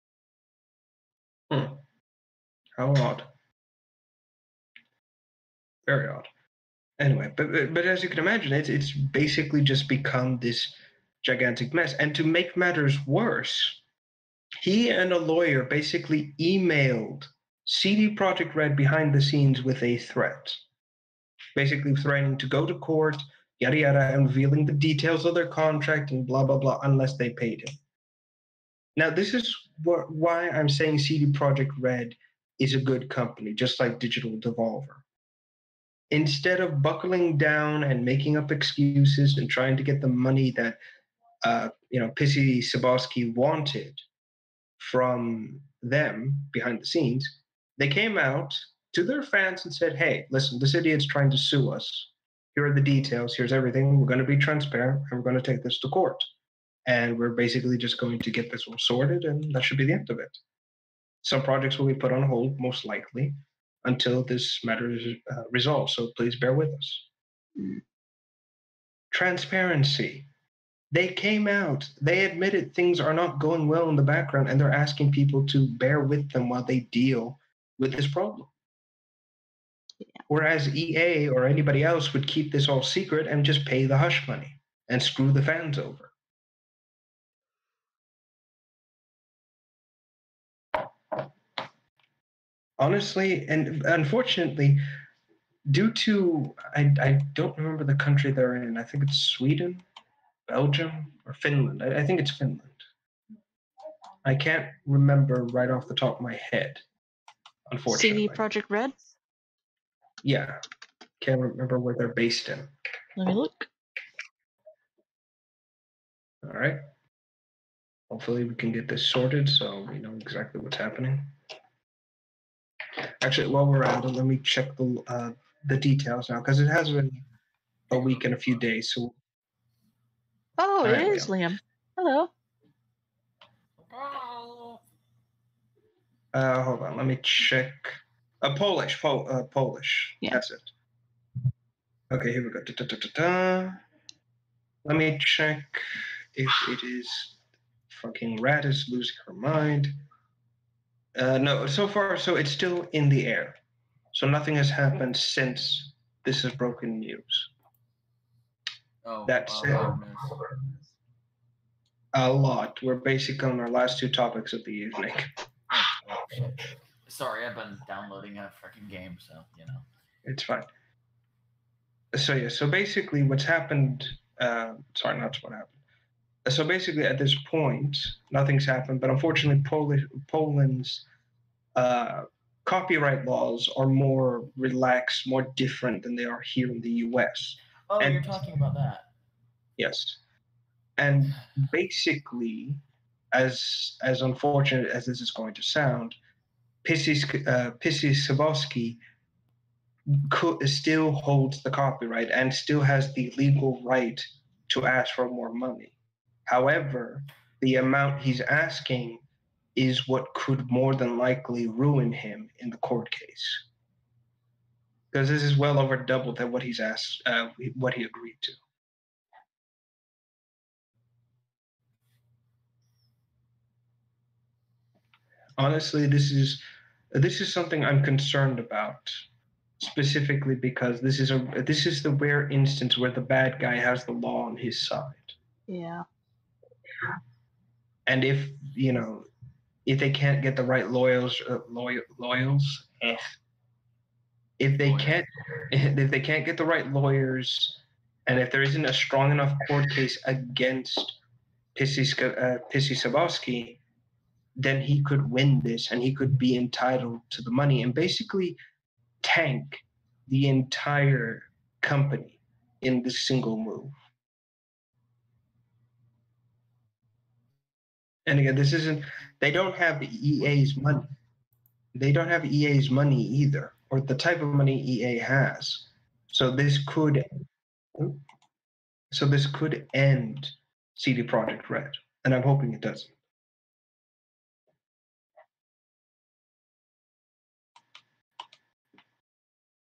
How odd. Very odd. Anyway, but as you can imagine, it's basically just become this gigantic mess. And to make matters worse, he and a lawyer basically emailed CD Projekt Red behind the scenes with a threat, basically threatening to go to court, yada yada, and revealing the details of their contract and blah blah blah unless they paid him. Now, this is why I'm saying CD Projekt Red is a good company, just like Digital Devolver. Instead of buckling down and making up excuses and trying to get the money that Pissy Sabowski wanted from them behind the scenes, they came out to their fans and said, hey, listen, this idiot's trying to sue us. Here are the details. Here's everything. We're going to be transparent, and we're going to take this to court. And we're basically just going to get this all sorted, and that should be the end of it. Some projects will be put on hold, most likely, until this matter is resolved. So please bear with us. Transparency. They came out. They admitted things are not going well in the background, and they're asking people to bear with them while they deal with this problem. Yeah. Whereas EA or anybody else would keep this all secret and just pay the hush money and screw the fans over. honestly, and unfortunately, due to I don't remember the country they're in. I think it's Sweden, Belgium, or Finland. I think it's Finland. I can't remember right off the top of my head, CD unfortunately. Project Red? Yeah, can't remember where they're based in. Let me look. All right. Hopefully we can get this sorted so we know exactly what's happening. Actually, while we're at it, let me check the details now because it has been a week and a few days. So, Oh, it hi, is Liam. Hello. Hold on, let me check. Polish. Yeah. That's it. Okay, here we go. Let me check if it is fucking Rat is losing her mind. No, so far, so it's still in the air. So nothing has happened since this is broken news. Oh, That's it. A lot. We're basically on our last two topics of the evening. Oh, shit. Sorry, I've been downloading a freaking game, so, you know. It's fine. So, yeah, so basically what's happened, sorry, not what happened. So basically at this point, nothing's happened, but unfortunately Poland's copyright laws are more relaxed, more different than they are here in the US. Oh, and, you're talking about that. Yes. And basically, as unfortunate as this is going to sound, Pissy Savosky still holds the copyright and still has the legal right to ask for more money. However, the amount he's asking is what could more than likely ruin him in the court case. Because this is well over double than what he's asked, what he agreed to. Honestly, this is something I'm concerned about, specifically because this is the rare instance where the bad guy has the law on his side. Yeah. And if they can't get the right lawyers, if they can't get the right lawyers, and if there isn't a strong enough court case against Pissy Savosky, then he could win this and he could be entitled to the money and basically tank the entire company in this single move. And again, they don't have EA's money. They don't have EA's money either, or the type of money EA has. So this could end CD Projekt Red, and I'm hoping it doesn't.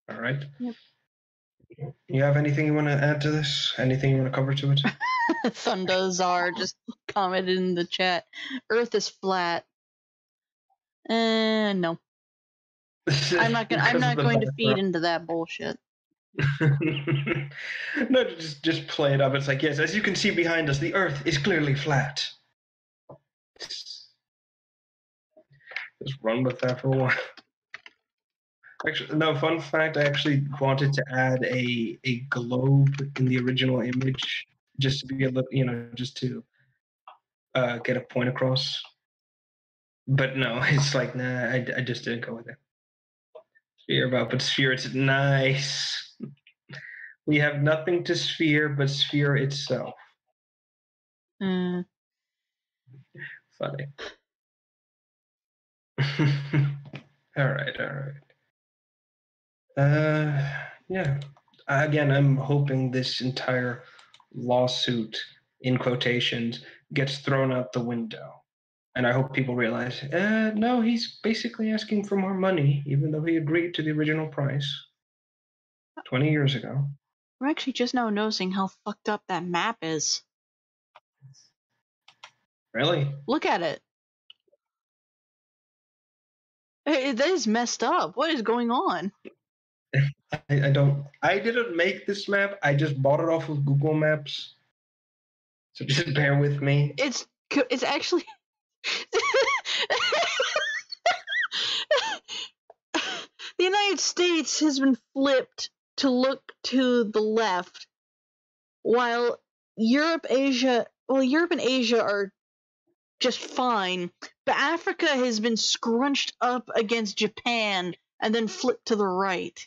All right. Yep. You have anything you want to add to this? Anything you want to cover to it? Thundazar just commented in the chat. Earth is flat. No. I'm not going to feed into that bullshit. No, just play it up. It's like, yes, as you can see behind us, the Earth is clearly flat. Just run with that for a while. Actually, no, fun fact, I actually wanted to add a globe in the original image just to be able to, just to get a point across. But no, it's like, nah, I just didn't go with it. Sphere about, but sphere, it's nice. We have nothing to sphere but sphere itself. Mm. Funny. All right. Yeah. Again, I'm hoping this entire lawsuit, in quotations, gets thrown out the window. And I hope people realize, no, he's basically asking for more money, even though he agreed to the original price 20 years ago. I'm actually just now noticing how fucked up that map is. Really? Look at it. That is messed up. What is going on? I didn't make this map. I just bought it off of Google Maps. So just bear with me. It's actually the United States has been flipped to look to the left, while Europe and Asia are just fine, but Africa has been scrunched up against Japan and then flipped to the right.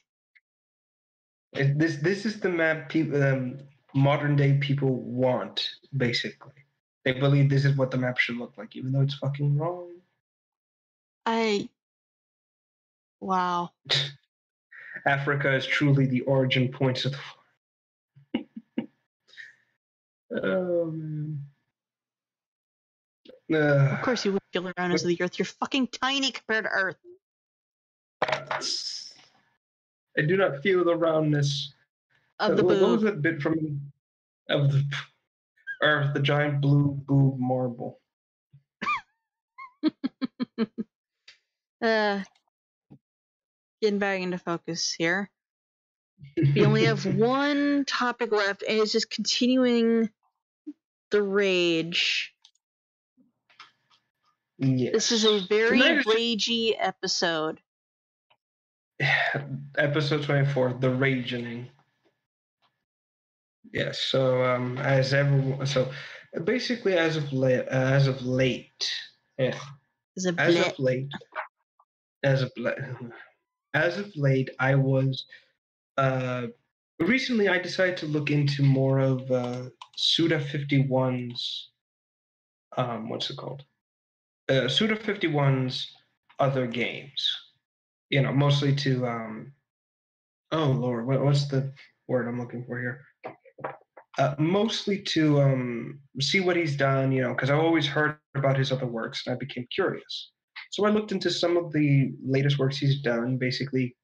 This is the map people, modern day people want, basically. They believe this is what the map should look like, even though it's fucking wrong. Wow. Africa is truly the origin points of the oh, man. Of course you wouldn't feel the roundness of the Earth. You're fucking tiny compared to Earth. I do not feel the roundness of the what boob. was that bit from of the Earth, the giant blue boob marble? Getting back into focus here. We only have one topic left, and it's just continuing the rage. Yes. This is a very ragey episode. Episode 24, the raging. Yes. So as everyone, so basically as of late, as of late, I was recently I decided to look into more of Suda51's what's it called? Suda51's other games. You know, mostly to oh Lord, what's the word I'm looking for here? Mostly to see what he's done, you know, because I've always heard about his other works and I became curious. So I looked into some of the latest works he's done, basically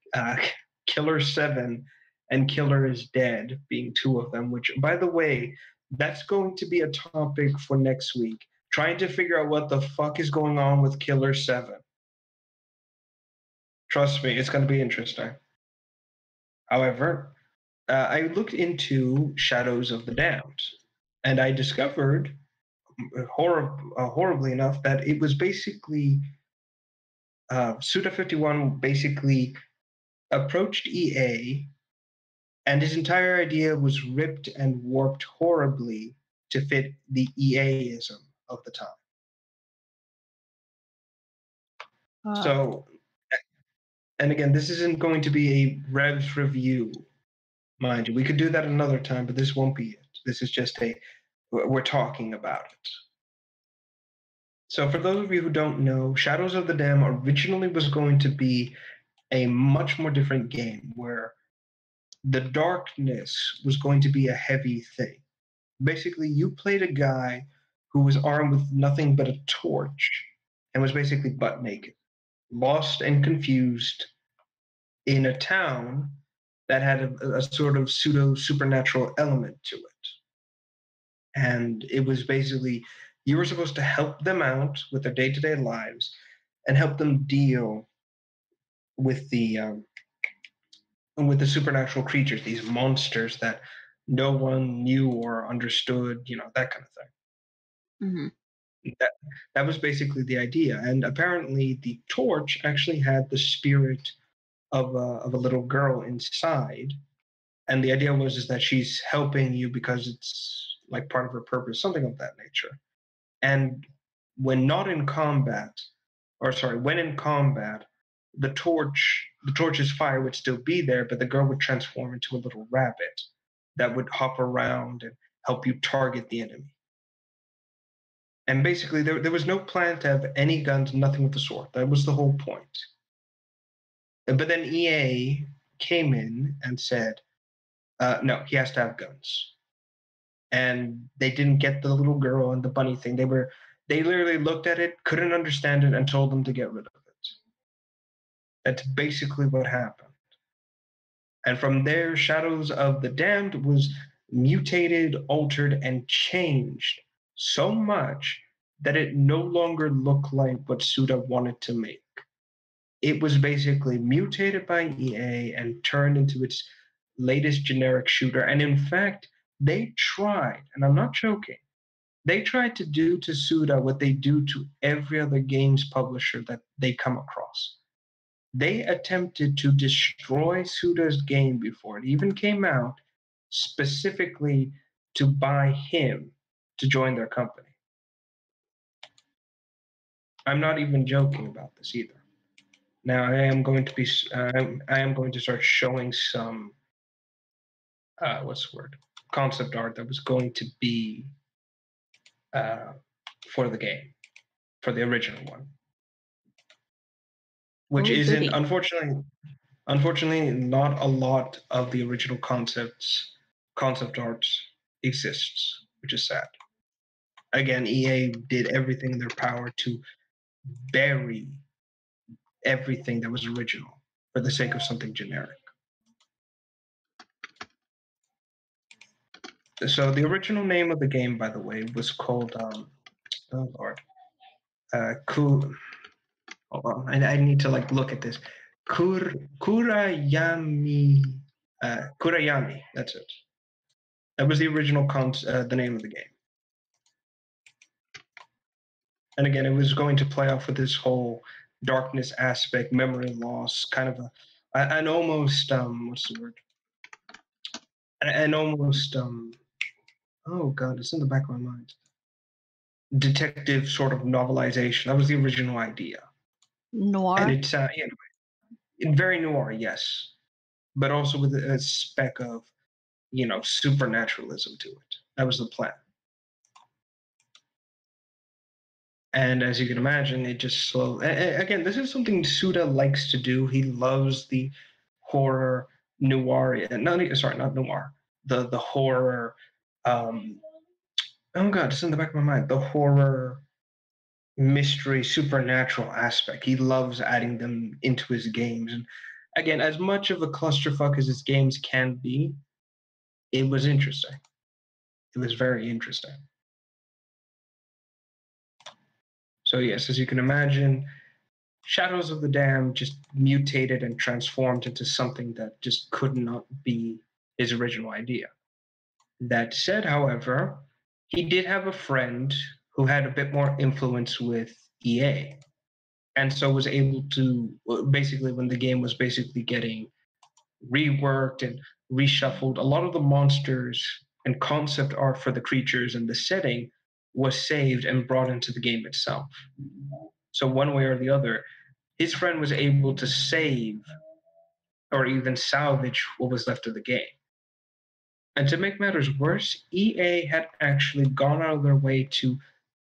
Killer 7 and Killer is Dead being two of them, which, by the way, that's going to be a topic for next week, trying to figure out what the fuck is going on with Killer 7. Trust me, it's going to be interesting. However, I looked into Shadows of the Damned, and I discovered, horribly enough, that it was basically Suda51 basically approached EA, and his entire idea was ripped and warped horribly to fit the EA-ism of the time. So, and again, this isn't going to be a Revs review, mind you. We could do that another time, but this won't be it. This is just we're talking about it. So for those of you who don't know, Shadows of the Dam originally was going to be a much more different game where the darkness was going to be a heavy thing. Basically, you played a guy who was armed with nothing but a torch and was basically butt naked, lost and confused in a town that had a sort of pseudo-supernatural element to it. And it was basically, you were supposed to help them out with their day-to-day lives and help them deal with the supernatural creatures, these monsters that no one knew or understood, you know, that kind of thing. Mm-hmm. That was basically the idea. And apparently the torch actually had the spirit of a little girl inside. And the idea was that she's helping you because it's like part of her purpose, something of that nature. And when in combat, the torch's fire would still be there, but the girl would transform into a little rabbit that would hop around and help you target the enemy. And basically, there was no plan to have any guns, nothing with the sword. That was the whole point. But then EA came in and said, no, he has to have guns. And they didn't get the little girl and the bunny thing. They literally looked at it, couldn't understand it, and told them to get rid of it. That's basically what happened. And from there, Shadows of the Damned was mutated, altered, and changed so much that it no longer looked like what Suda wanted to make. It was basically mutated by EA and turned into its latest generic shooter. And in fact, they tried, and I'm not joking, they tried to do to Suda what they do to every other games publisher that they come across. They attempted to destroy Suda's game before it even came out, specifically to buy him to join their company. I'm not even joking about this either. Now I am going to be I am going to start showing some what's the word, concept art that was going to be for the game, for the original one, which Oh, isn't goody. unfortunately not a lot of the original concept arts exists, which is sad. Again, EA did everything in their power to bury everything that was original for the sake of something generic. So the original name of the game, by the way, was called oh lord, hold on, I need to like look at this. Kurayami, Kurayami. That's it. That was the original the name of the game. And again, it was going to play off with this whole darkness aspect, memory loss, kind of an almost what's the word? An almost oh god, it's in the back of my mind. Detective sort of novelization. That was the original idea. Noir. And it's very noir, yes, but also with a speck of supernaturalism to it. That was the plan. And as you can imagine, it just slowly. Again, this is something Suda likes to do. He loves the horror noir. Not noir. The horror. Oh god, it's in the back of my mind. The horror, mystery, supernatural aspect. He loves adding them into his games. And again, as much of a clusterfuck as his games can be, it was interesting. It was very interesting. So yes, as you can imagine, Shadows of the Dam just mutated and transformed into something that just could not be his original idea. That said, however, he did have a friend who had a bit more influence with EA, and so was able to basically, when the game was basically getting reworked and reshuffled, a lot of the monsters and concept art for the creatures and the setting was saved and brought into the game itself. So one way or the other, his friend was able to save or even salvage what was left of the game. And to make matters worse, EA had actually gone out of their way to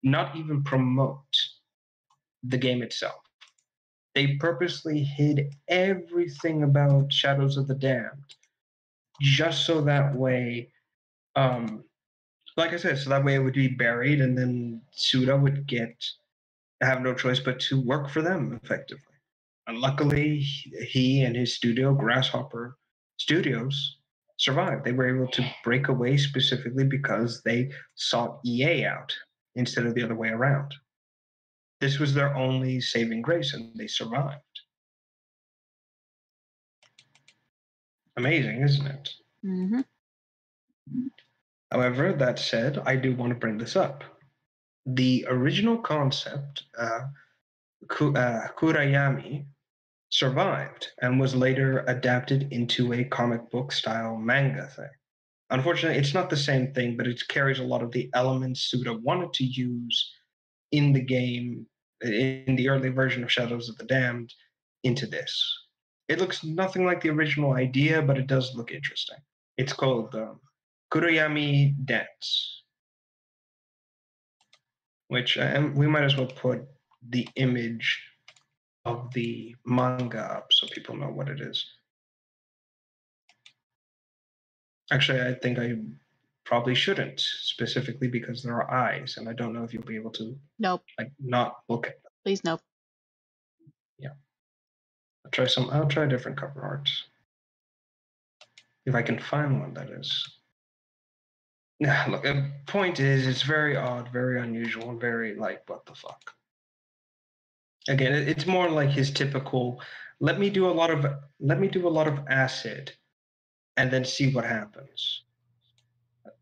not even promote the game itself. They purposely hid everything about Shadows of the Damned, just so that way, like I said, so that way it would be buried, and then Suda would have no choice but to work for them effectively. And luckily, he and his studio, Grasshopper Studios, survived. They were able to break away specifically because they sought EA out instead of the other way around. This was their only saving grace, and they survived. Amazing, isn't it? Mm-hmm. However, that said, I do want to bring this up. The original concept, Kurayami, survived and was later adapted into a comic book style manga thing. Unfortunately, it's not the same thing, but it carries a lot of the elements Suda wanted to use in the game, in the early version of Shadows of the Damned, into this. It looks nothing like the original idea, but it does look interesting. It's called Kurayami Dance, which we might as well put the image of the manga up so people know what it is. Actually, I think I probably shouldn't, specifically because there are eyes, and I don't know if you'll be able to Nope. not look at them. Please, nope. Yeah. I'll try different cover arts. If I can find one, that is. Yeah, look, the point is, it's very odd, very unusual, and very what the fuck. Again, it's more like his typical, let me do a lot of acid and then see what happens.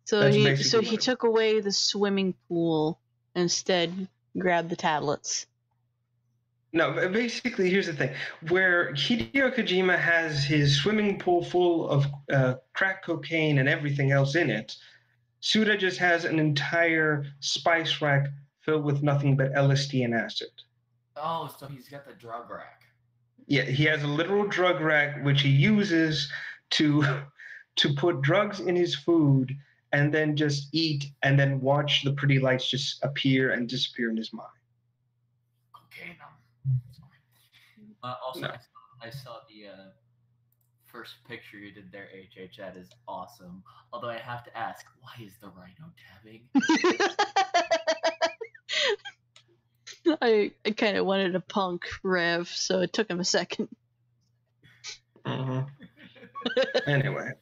So That's he basically he took away the swimming pool, instead grabbed the tablets. No, basically, here's the thing. Where Hideo Kojima has his swimming pool full of crack cocaine and everything else in it, Suda just has an entire spice rack filled with nothing but LSD and acid. Oh, so he's got the drug rack. Yeah, he has a literal drug rack which he uses to put drugs in his food and then just eat and then watch the pretty lights just appear and disappear in his mind. Cocaine. Also, No. I saw the first picture you did there, HH. That is awesome. Although I have to ask, why is the rhino tabbing? I kind of wanted a punk Rev, so it took him a second. Anyway,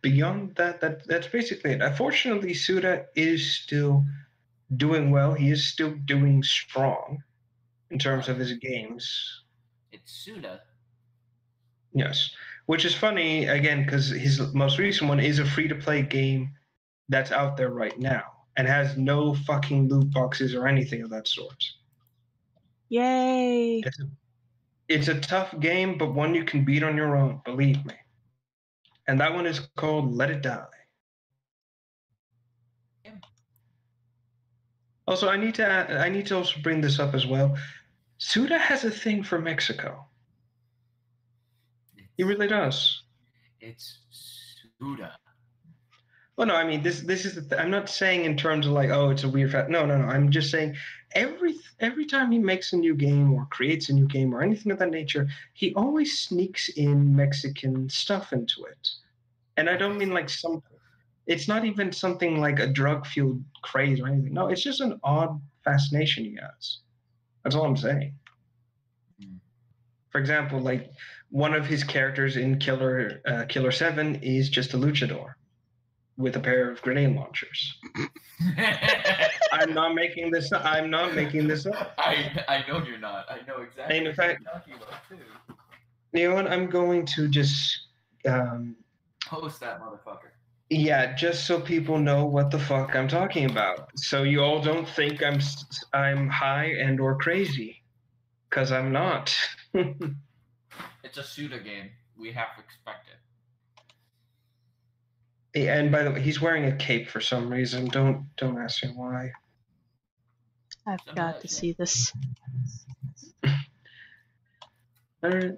beyond that's basically it. Unfortunately, Suda is still doing well. He is still doing strong in terms of his games. It's Suda. Yes, which is funny again because his most recent one is a free-to-play game that's out there right now and has no fucking loot boxes or anything of that sort. Yay! It's a tough game, but one you can beat on your own, believe me. And that one is called Let It Die. Yeah. Also, I need to also bring this up as well. Suda has a thing for Mexico. He really does. It's Suda. Well, no, I mean this is I'm not saying in terms of like, oh, it's a weird fact. No. I'm just saying every time he makes a new game or creates a new game or anything of that nature, he always sneaks in Mexican stuff into it. And I don't mean like something. It's not even something like a drug-fueled craze or anything. No, it's just an odd fascination he has. That's all I'm saying. For example, like one of his characters in Killer 7 is just a luchador with a pair of grenade launchers. I'm not making this up. I'm not making this up. I know you're not. I know exactly And in fact, what you're talking about too. You know what? I'm going to just post that motherfucker. Yeah, just so people know what the fuck I'm talking about. So you all don't think I'm high and or crazy, because I'm not. It's a Suda game. We have to expect it. And by the way, he's wearing a cape for some reason. Don't ask me why. I've got to see this. I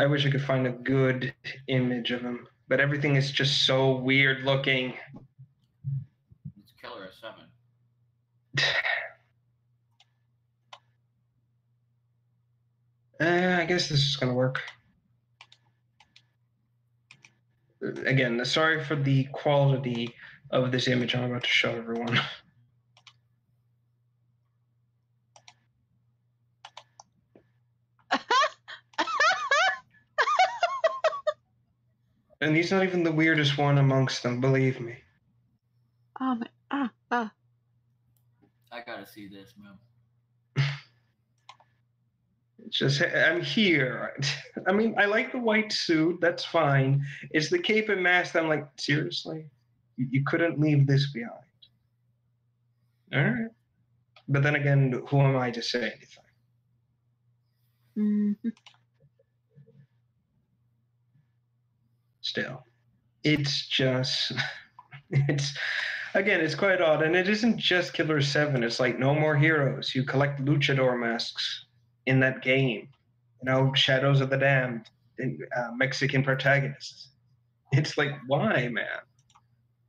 wish I could find a good image of him, but everything is just so weird looking. It's Killer 7. I guess this is gonna work. Again, sorry for the quality of this image I'm about to show everyone. And he's not even the weirdest one amongst them, believe me. Oh my, I gotta see this, man. It's just, I'm here. I mean, I like the white suit, that's fine. It's the cape and mask, I'm like, seriously? You couldn't leave this behind. All right. But then again, who am I to say anything? Mm-hmm. Still, it's just, it's quite odd. And it isn't just Killer 7. It's like No More Heroes. You collect luchador masks in that game. You know, Shadows of the Damned, Mexican protagonists. It's like, why, man?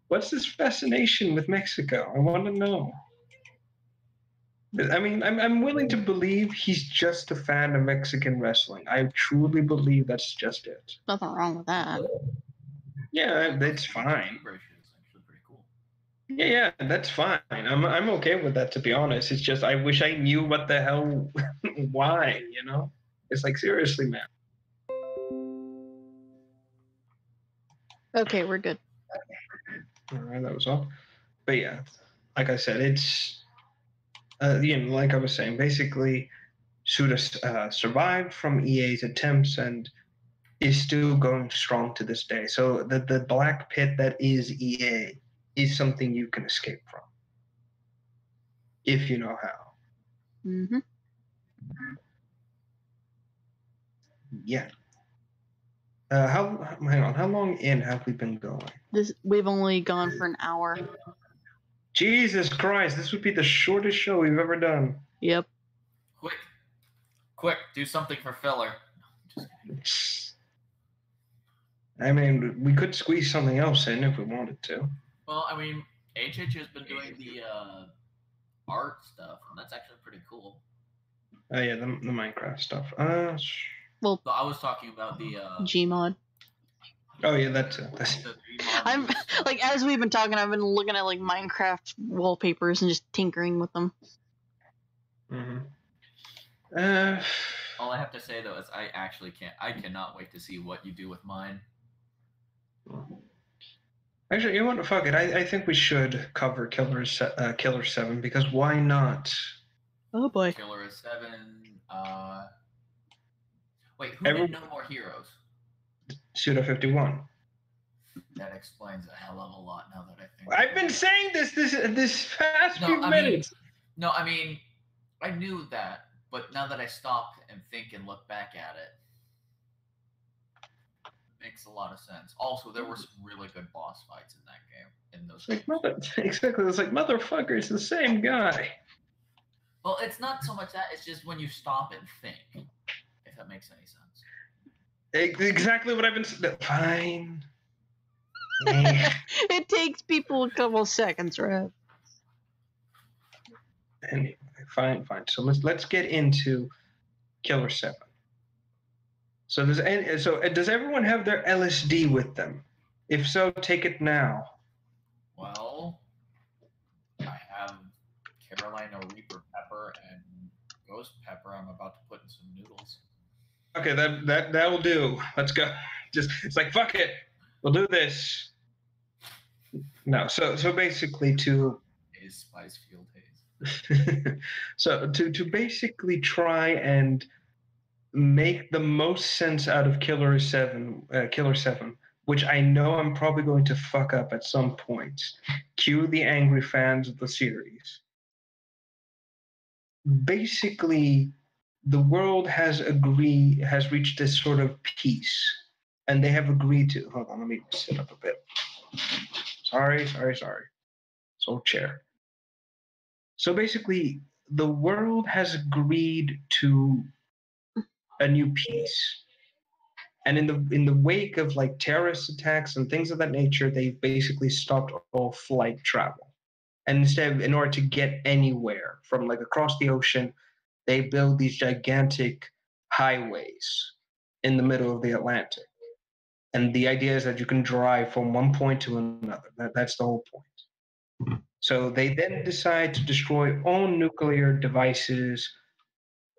What's this fascination with Mexico? I want to know. I mean, I'm willing to believe he's just a fan of Mexican wrestling. I truly believe that's just it. Nothing wrong with that. Yeah, that's fine. Yeah, that's fine. I'm okay with that, to be honest. It's just I wish I knew what the hell, why, you know? It's like, seriously, man. Okay, we're good. All right, that was all. But yeah, like I said, it's, like I was saying, basically, Suda survived from EA's attempts and is still going strong to this day. So the black pit that is EA is something you can escape from, if you know how. Mm-hmm. Yeah. Hang on. How long in have we been going? We've only gone for an hour. Jesus Christ! This would be the shortest show we've ever done. Yep. Quick, do something for filler. No, just I mean, we could squeeze something else in if we wanted to. Well, I mean, HH has been doing the art stuff, and that's actually pretty cool. Oh yeah, the Minecraft stuff. Well, I was talking about the Gmod. Oh yeah, that's I'm like, as we've been talking, I've been looking at like Minecraft wallpapers and just tinkering with them. Mm-hmm. All I have to say though is I cannot wait to see what you do with mine. Actually, you know what? Fuck it. I think we should cover Killer 7 because why not? Oh boy. Killer 7. Wait, who did No More Heroes? Pseudo 51. That explains a hell of a lot now that I think. I've been saying this past few minutes. I mean, I knew that, but now that I stop and think and look back at it, makes a lot of sense. Also, there were some really good boss fights in that game. In those games. Exactly. It's like, motherfucker, it's the same guy. Well, it's not so much that. It's just when you stop and think, if that makes any sense. Exactly what I've been saying. Fine. It takes people a couple seconds, right? Anyway, fine. So let's get into Killer 7. So does everyone have their LSD with them? If so, take it now. Well, I have Carolina Reaper pepper and ghost pepper. I'm about to put in some noodles. Okay, that will do. Let's go. It's like, fuck it. We'll do this. No, so basically to Spice Field Haze. So to basically try and make the most sense out of Killer 7, which I know I'm probably going to fuck up at some point. Cue the angry fans of the series. Basically, the world has reached this sort of peace, and they have agreed to. Hold on, let me sit up a bit. Sorry. This old chair. So basically, the world has agreed to a new peace. And in the wake of like terrorist attacks and things of that nature, they've basically stopped all flight travel. And instead, in order to get anywhere from like across the ocean, they build these gigantic highways in the middle of the Atlantic. And the idea is that you can drive from one point to another. That's the whole point. So they then decide to destroy all nuclear devices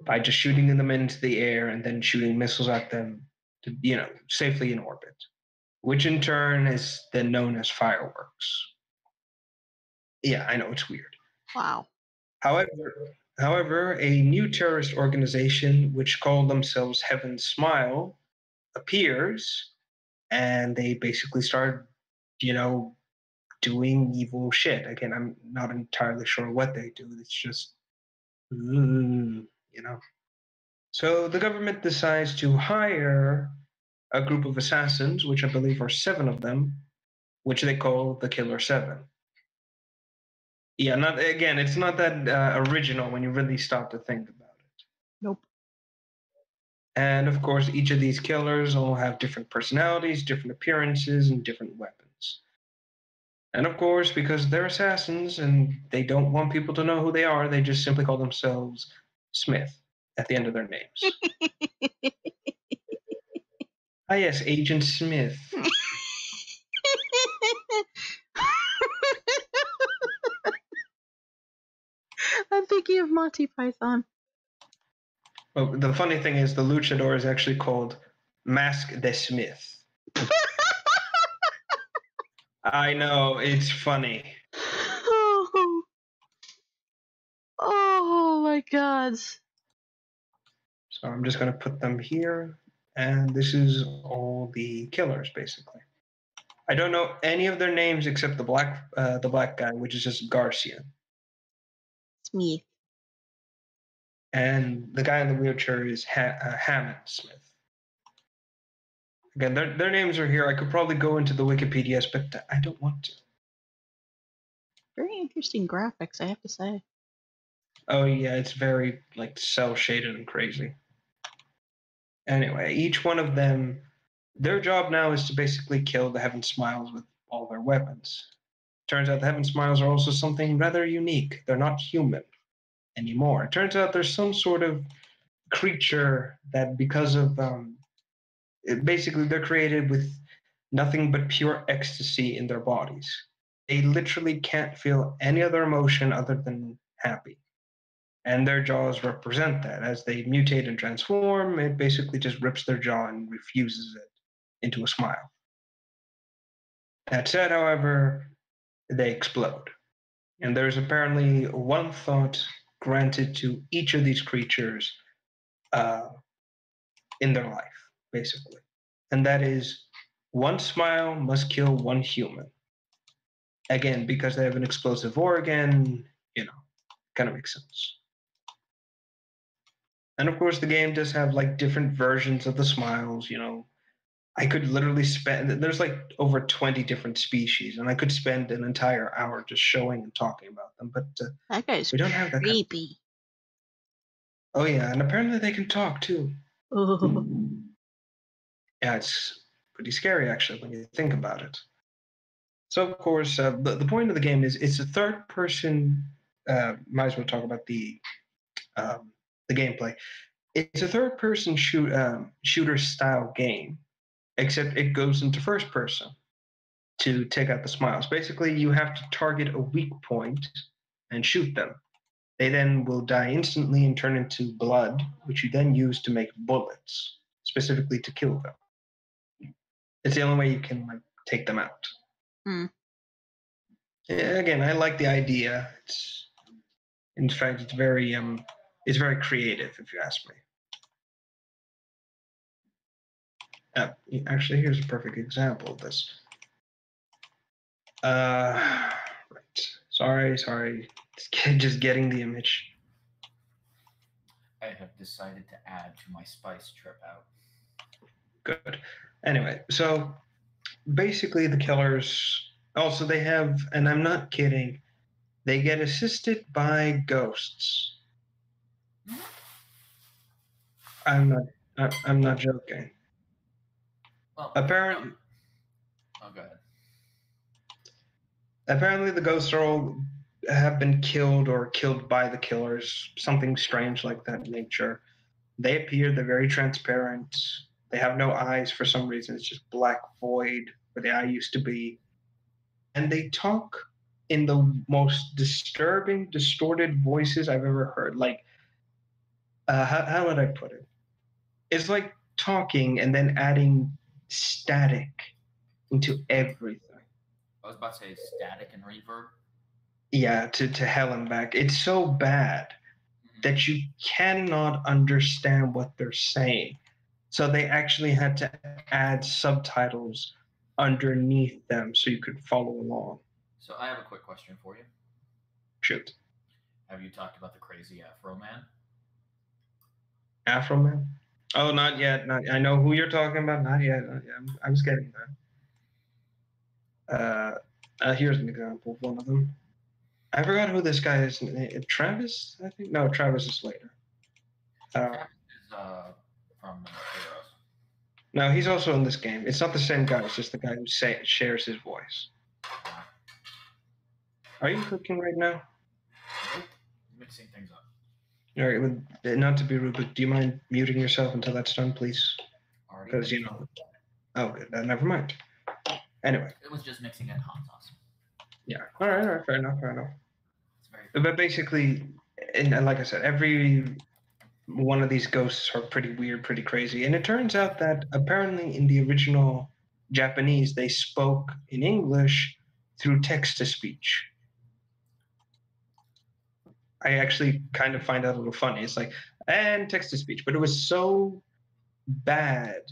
by just shooting them into the air and then shooting missiles at them to, safely in orbit, which in turn is then known as fireworks. Yeah, I know, it's weird. Wow. However, a new terrorist organization, which called themselves Heaven's Smile, appears, and they basically start, doing evil shit. Again, I'm not entirely sure what they do. It's just, So the government decides to hire a group of assassins, which I believe are 7 of them, which they call the Killer 7. Yeah, it's not that original when you really stop to think about it. Nope. And of course, each of these killers all have different personalities, different appearances, and different weapons. And of course, because they're assassins and they don't want people to know who they are, they just simply call themselves Smith at the end of their names. Ah, yes, Agent Smith. I'm thinking of Monty Python. Well, the funny thing is the luchador is actually called Mask de Smith. I know, it's funny. Oh my god. So I'm just going to put them here, and this is all the killers, basically. I don't know any of their names except the black guy, which is just Garcia. Smith. and the guy in the wheelchair is Hammond Smith. Again, their names are here. I could probably go into the Wikipedias, but I don't want to. Very interesting graphics, I have to say. Oh yeah, it's very like cell shaded and crazy. Anyway, each one of them, their job now is to basically kill the Heaven Smiles with all their weapons. Turns out the Heaven Smiles are also something rather unique. They're not human anymore. It turns out there's some sort of creature that, because of basically they're created with nothing but pure ecstasy in their bodies. They literally can't feel any other emotion other than happy. And their jaws represent that. As they mutate and transform, it basically just rips their jaw and refuses it into a smile. That said, however, they explode. And there's apparently one thought granted to each of these creatures in their life, basically. And that is, one smile must kill one human. Again, because they have an explosive organ, kind of makes sense. And of course, the game does have like different versions of the smiles. I could literally there's like over 20 different species, and I could spend an entire hour just showing and talking about them. But That guy's we don't have that. creepy. Oh yeah, and apparently they can talk too. Oh. Yeah, it's pretty scary actually when you think about it. So of course, the point of the game is it's a third person. Might as well talk about the gameplay. It's a third person shooter style game, except it goes into first person to take out the smiles. Basically, you have to target a weak point and shoot them. They then will die instantly and turn into blood, which you then use to make bullets, specifically to kill them. It's the only way you can take them out. Again, I like the idea. In fact, it's very creative, if you ask me. Actually, here's a perfect example of this. Right. Sorry. Just getting the image. I have decided to add to my spice trip out. Good. Anyway, so basically the killers also they have, and I'm not kidding, they get assisted by ghosts. I'm not joking. Well, apparently, oh, go ahead. Apparently the ghosts have been killed or killed by the killers, something strange like that nature. They appear, they're very transparent. They have no eyes for some reason. It's just black void where the eye used to be. And they talk in the most disturbing, distorted voices I've ever heard. Like, how would I put it? It's like talking and then adding static into everything. I was about to say static and reverb. Yeah, to hell and back. It's so bad that you cannot understand what they're saying. So they actually had to add subtitles underneath them so you could follow along. So I have a quick question for you. Shoot. Have you talked about the crazy Afro Man? Afro Man? Oh, not yet. I know who you're talking about. Not yet. I was getting there. Here's an example of one of them. I forgot who this guy is. Travis, I think? No, Travis is later. Travis is from Heroes. No, he's also in this game. It's not the same guy. It's just the guy who shares his voice. Are you cooking right now? Nope. Mixing things up. All right. Not to be rude, but do you mind muting yourself until that's done, please? Because, Oh, good. Never mind. Anyway. It was just mixing in hot sauce. Yeah. All right. Fair enough. But basically, and like I said, every one of these ghosts are pretty weird, pretty crazy. And it turns out that apparently in the original Japanese, they spoke in English through text-to-speech. I actually kind of find that a little funny. It's like, and text-to-speech. But it was so bad,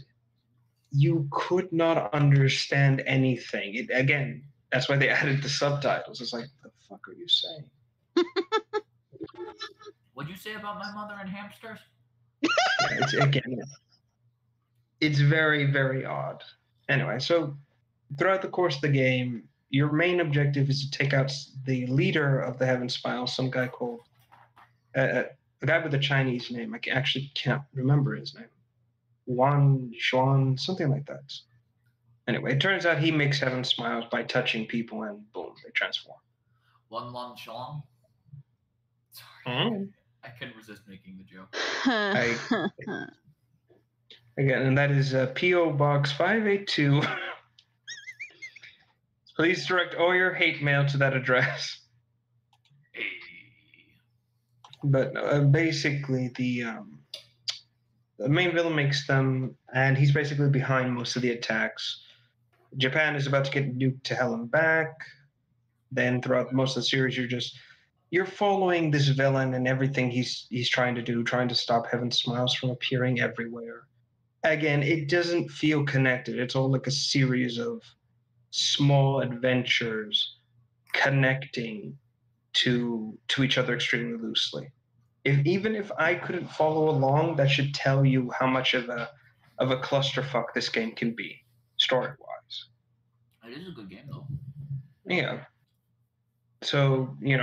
you could not understand anything. Again, that's why they added the subtitles. It's like, what the fuck are you saying? What'd you say about my mother and hamsters? It's very, very odd. Anyway, so throughout the course of the game, your main objective is to take out the leader of the Heaven Smile, some guy called a guy with a Chinese name. I actually can't remember his name. Xuan, something like that. Anyway, it turns out he makes Heaven Smiles by touching people, and boom, they transform. Wan Shalom. Sorry, I couldn't resist making the joke. Again, and that is P.O. Box 582. Please direct all your hate mail to that address. Hey. But basically, the main villain makes them, and he's basically behind most of the attacks. Japan is about to get nuked to hell and back. Then throughout most of the series, you're following this villain and everything he's trying to do, trying to stop Heaven Smiles from appearing everywhere. Again, it doesn't feel connected. It's all like a series of small adventures connecting to each other extremely loosely. Even if I couldn't follow along, that should tell you how much of a clusterfuck this game can be, story-wise. It is a good game, though. Yeah. So you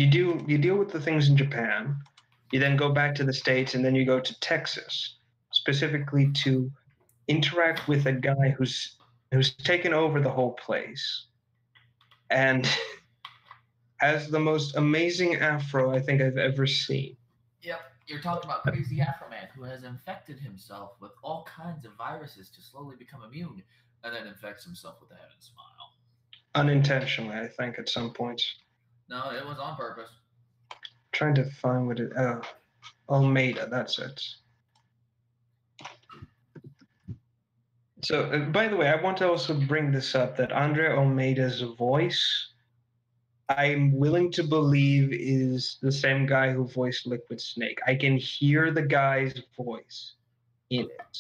deal with the things in Japan. You then go back to the States, and then you go to Texas, specifically to interact with a guy who's taken over the whole place, and has the most amazing afro I think I've ever seen. Yep, you're talking about Crazy Afro Man, who has infected himself with all kinds of viruses to slowly become immune, and then infects himself with the Heaven Smile. Unintentionally, I think, at some points. No, it was on purpose. Trying to find what it... Almeida, that's it. So, by the way, I want to also bring this up, that Andrea Almeida's voice, I'm willing to believe is the same guy who voiced Liquid Snake. I can hear the guy's voice in it.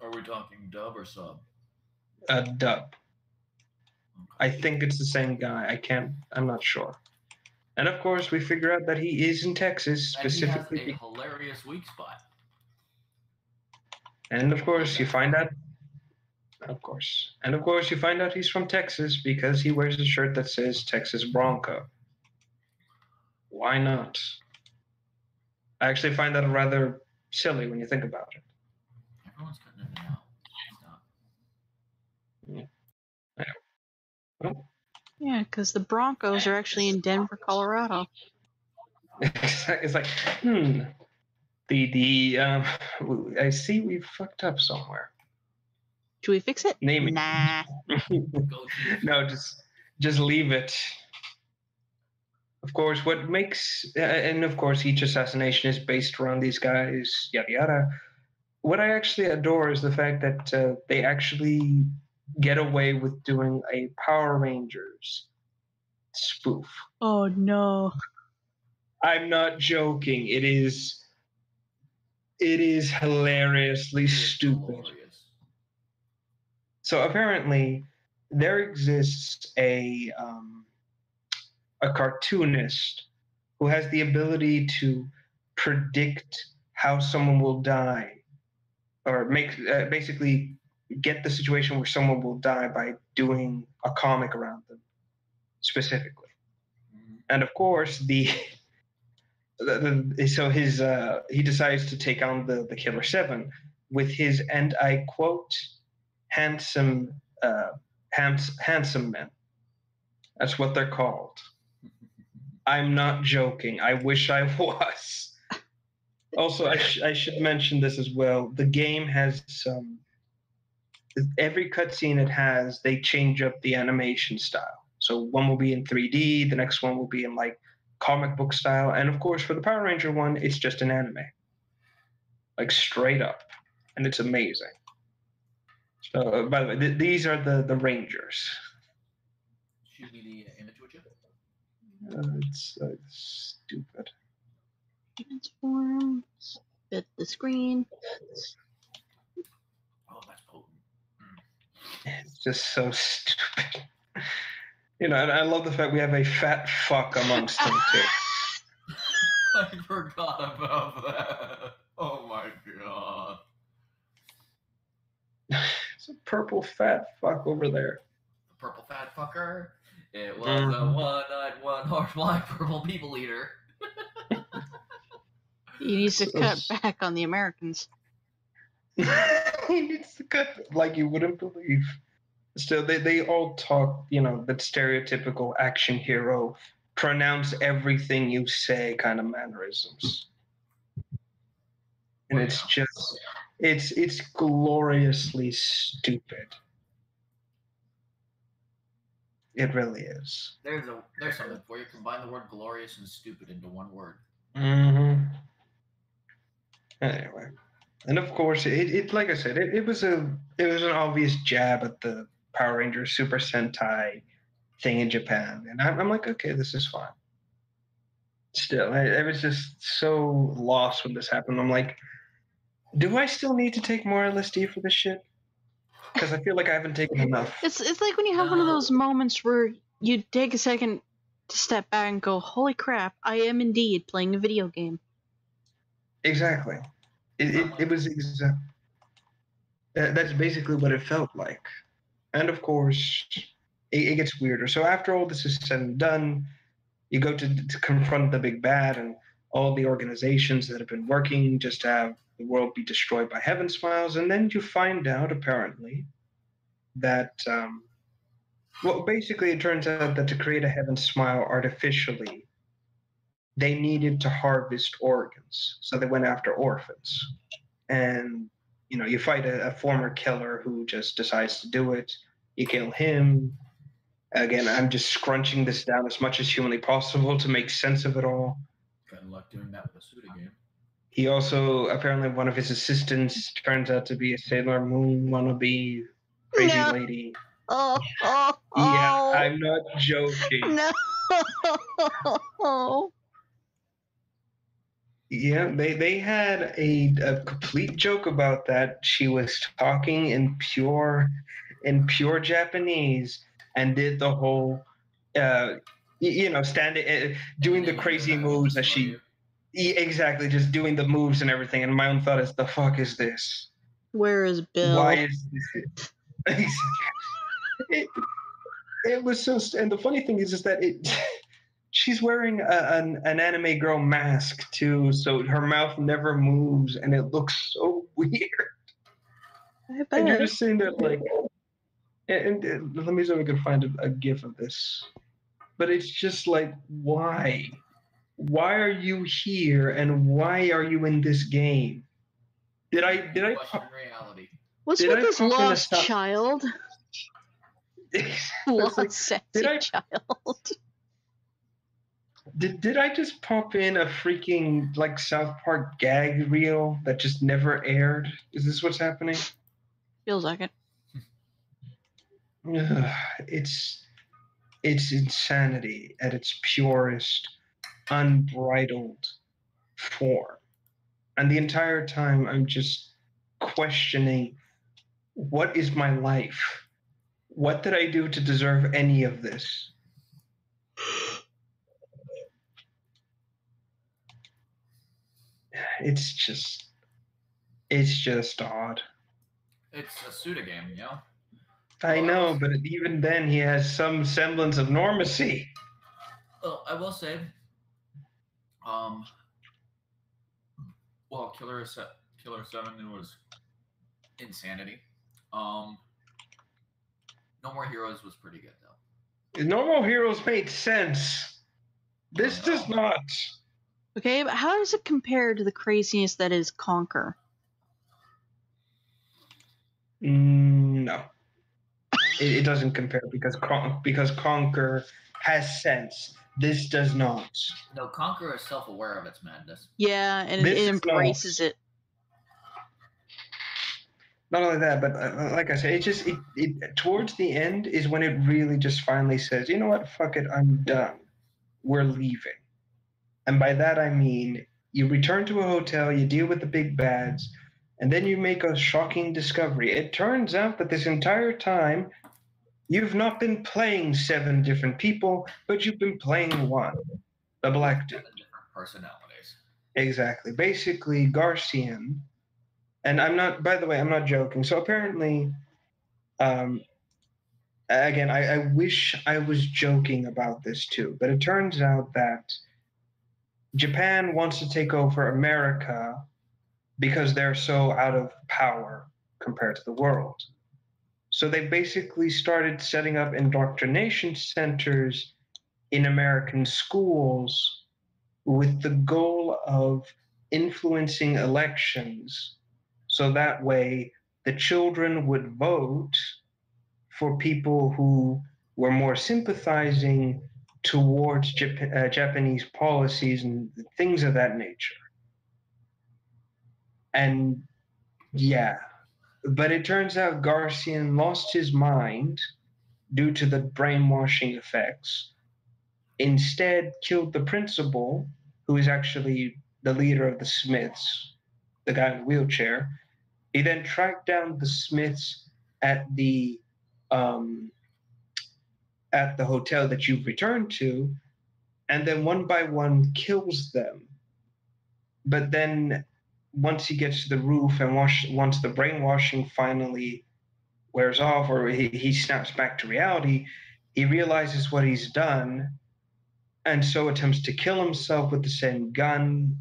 Are we talking dub or sub? Dub. I think it's the same guy. I'm not sure. And of course, we figure out that he is in Texas, specifically. And he has a hilarious weak spot. And of course, you find out. And of course, you find out he's from Texas because he wears a shirt that says Texas Bronco. Why not? I actually find that rather silly when you think about it. Everyone's cutting in and out. Stop. Yeah. Oh. Yeah, because the Broncos are actually in Denver, Colorado. It's like, I see we fucked up somewhere. Should we fix it? Name it. Nah. No, just leave it. Of course, what makes, and of course, each assassination is based around these guys, yada yada. What I actually adore is the fact that they actually get away with doing a Power Rangers spoof. Oh no. I'm not joking. It is hilariously stupid. Glorious. So apparently, there exists a cartoonist who has the ability to predict how someone will die, or basically get the situation where someone will die by doing a comic around them, specifically. Mm-hmm. And of course, he decides to take on the Killer Seven with his, and I quote, handsome men. That's what they're called. I'm not joking. I wish I was. Also, I should mention this as well. The game has every cutscene it has, they change up the animation style. So one will be in 3D, the next one will be in like comic book style, and of course for the Power Ranger one, it's just an anime, like straight up, and it's amazing. So by the way, these are the Rangers. Shoot me the image, would you? It's stupid. Transform. Spit the screen. Oh, that's potent. It's just so stupid. And I love the fact we have a fat fuck amongst them too. I forgot about that. Oh my god. It's a purple fat fuck over there. The purple fat fucker. It was a one-eyed, one-horse blind purple people eater. He needs to cut back on the Americans. He needs to cut like you wouldn't believe. So they all talk, you know, that stereotypical action hero, pronounce everything you say kind of mannerisms. And it's just it's gloriously stupid. It really is. There's something for you. Combine the word glorious and stupid into one word. Mm-hmm. Anyway, and of course, it like I said, it was an obvious jab at the Power Rangers Super Sentai thing in Japan, and I'm like, okay, this is fine. Still, I was just so lost when this happened. I'm like, do I still need to take more LSD for this shit? Because I feel like I haven't taken enough. It's like when you have one of those moments where you take a second to step back and go, holy crap, I am indeed playing a video game. Exactly. It was that's basically what it felt like. And of course, it gets weirder. So after all this is said and done, you go to confront the big bad and all the organizations that have been working just to have the world be destroyed by Heaven Smiles, and then you find out, apparently, that, well, basically it turns out that to create a Heaven Smile artificially, they needed to harvest organs. So they went after orphans. And, you know, you fight a former killer who just decides to do it. You kill him. Again, I'm just scrunching this down as much as humanly possible to make sense of it all. Good luck doing that with a Suda game. He also, apparently one of his assistants turns out to be a Sailor Moon wannabe crazy lady. Oh. Yeah, I'm not joking. No. Yeah, they had a complete joke about that. She was talking in pure Japanese and did the whole, you know, standing, doing the crazy moves that she. Exactly, just doing the moves and everything. And my own thought is, the fuck is this? Where is Bill? Why is this? It was so. And the funny thing is that she's wearing an anime girl mask too, so her mouth never moves, and it looks so weird. I bet. And you're just sitting there like, and let me see if I can find a gif of this. But it's just like, why? Why are you here, and why are you in this game? Did I reality? What's with this lost child? Lost like, sexy child. Did I just pop in a freaking like South Park gag reel that just never aired? Is this what's happening? Feels like it. It's insanity at its purest, unbridled form. And the entire time I'm just questioning, what is my life? What did I do to deserve any of this? It's just odd. It's a Suda game, you know? I know, but even then he has some semblance of normacy. Well, I will say, well, Killer 7 was insanity. No More Heroes was pretty good, though. No More Heroes made sense. This does not. Okay, but how does it compare to the craziness that is Conquer? No. It doesn't compare because Conquer has sense. This does not. No, Conquer is self-aware of its madness. Yeah, and it embraces it. Not only that, but like I said, it towards the end is when it really just finally says, you know what, fuck it, I'm done. We're leaving. And by that I mean, you return to a hotel, you deal with the big bads, and then you make a shocking discovery. It turns out that this entire time, you've not been playing 7 different people, but you've been playing one, the black dude. personalities. Exactly. Basically, Garcian, and I'm not, by the way, I'm not joking. So apparently, again, I wish I was joking about this too, but it turns out that Japan wants to take over America because they're so out of power compared to the world. So they basically started setting up indoctrination centers in American schools with the goal of influencing elections so that way the children would vote for people who were more sympathizing towards Japanese policies and things of that nature. And yeah, but it turns out Garcian lost his mind due to the brainwashing effects, instead killed the principal, who is actually the leader of the Smiths, the guy in the wheelchair. He then tracked down the Smiths at the um, hotel that you've returned to, and then one by one kills them. But then once he gets to the roof and once the brainwashing finally wears off or he snaps back to reality, he realizes what he's done and so attempts to kill himself with the same gun,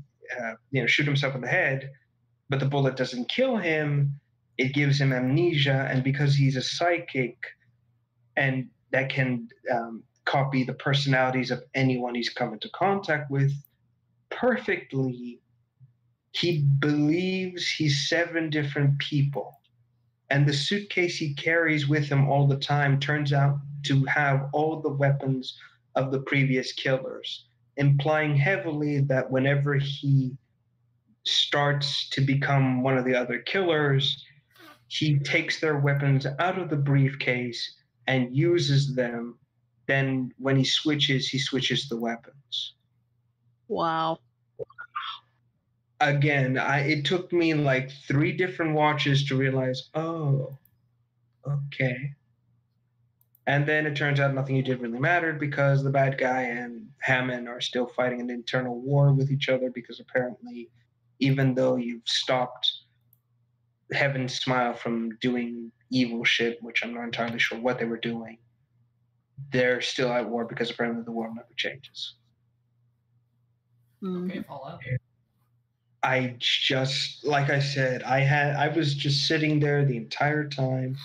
shoot himself in the head, but the bullet doesn't kill him. It gives him amnesia, and because he's a psychic and that can copy the personalities of anyone he's come into contact with perfectly, he believes he's 7 different people. And the suitcase he carries with him all the time turns out to have all the weapons of the previous killers, implying heavily that whenever he starts to become one of the other killers, he takes their weapons out of the briefcase and uses them. Then when he switches the weapons. Wow. Again, it took me like 3 different watches to realize, oh, okay. And then it turns out nothing he did really mattered because the bad guy and Hammond are still fighting an internal war with each other because apparently, even though you've stopped Heaven's Smile from doing evil shit, which I'm not entirely sure what they were doing, they're still at war because apparently the world never changes. Okay, Fallout. I just, like I said, I was just sitting there the entire time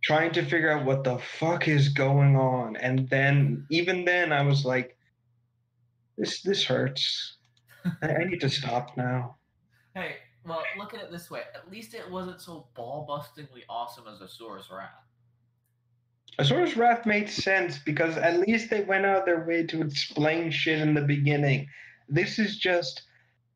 trying to figure out what the fuck is going on. And then, even then, I was like, this hurts. I need to stop now. Hey, well, look at it this way. At least it wasn't so ball-bustingly awesome as Azura's Wrath. Azura's Wrath made sense because at least they went out their way to explain shit in the beginning. This is just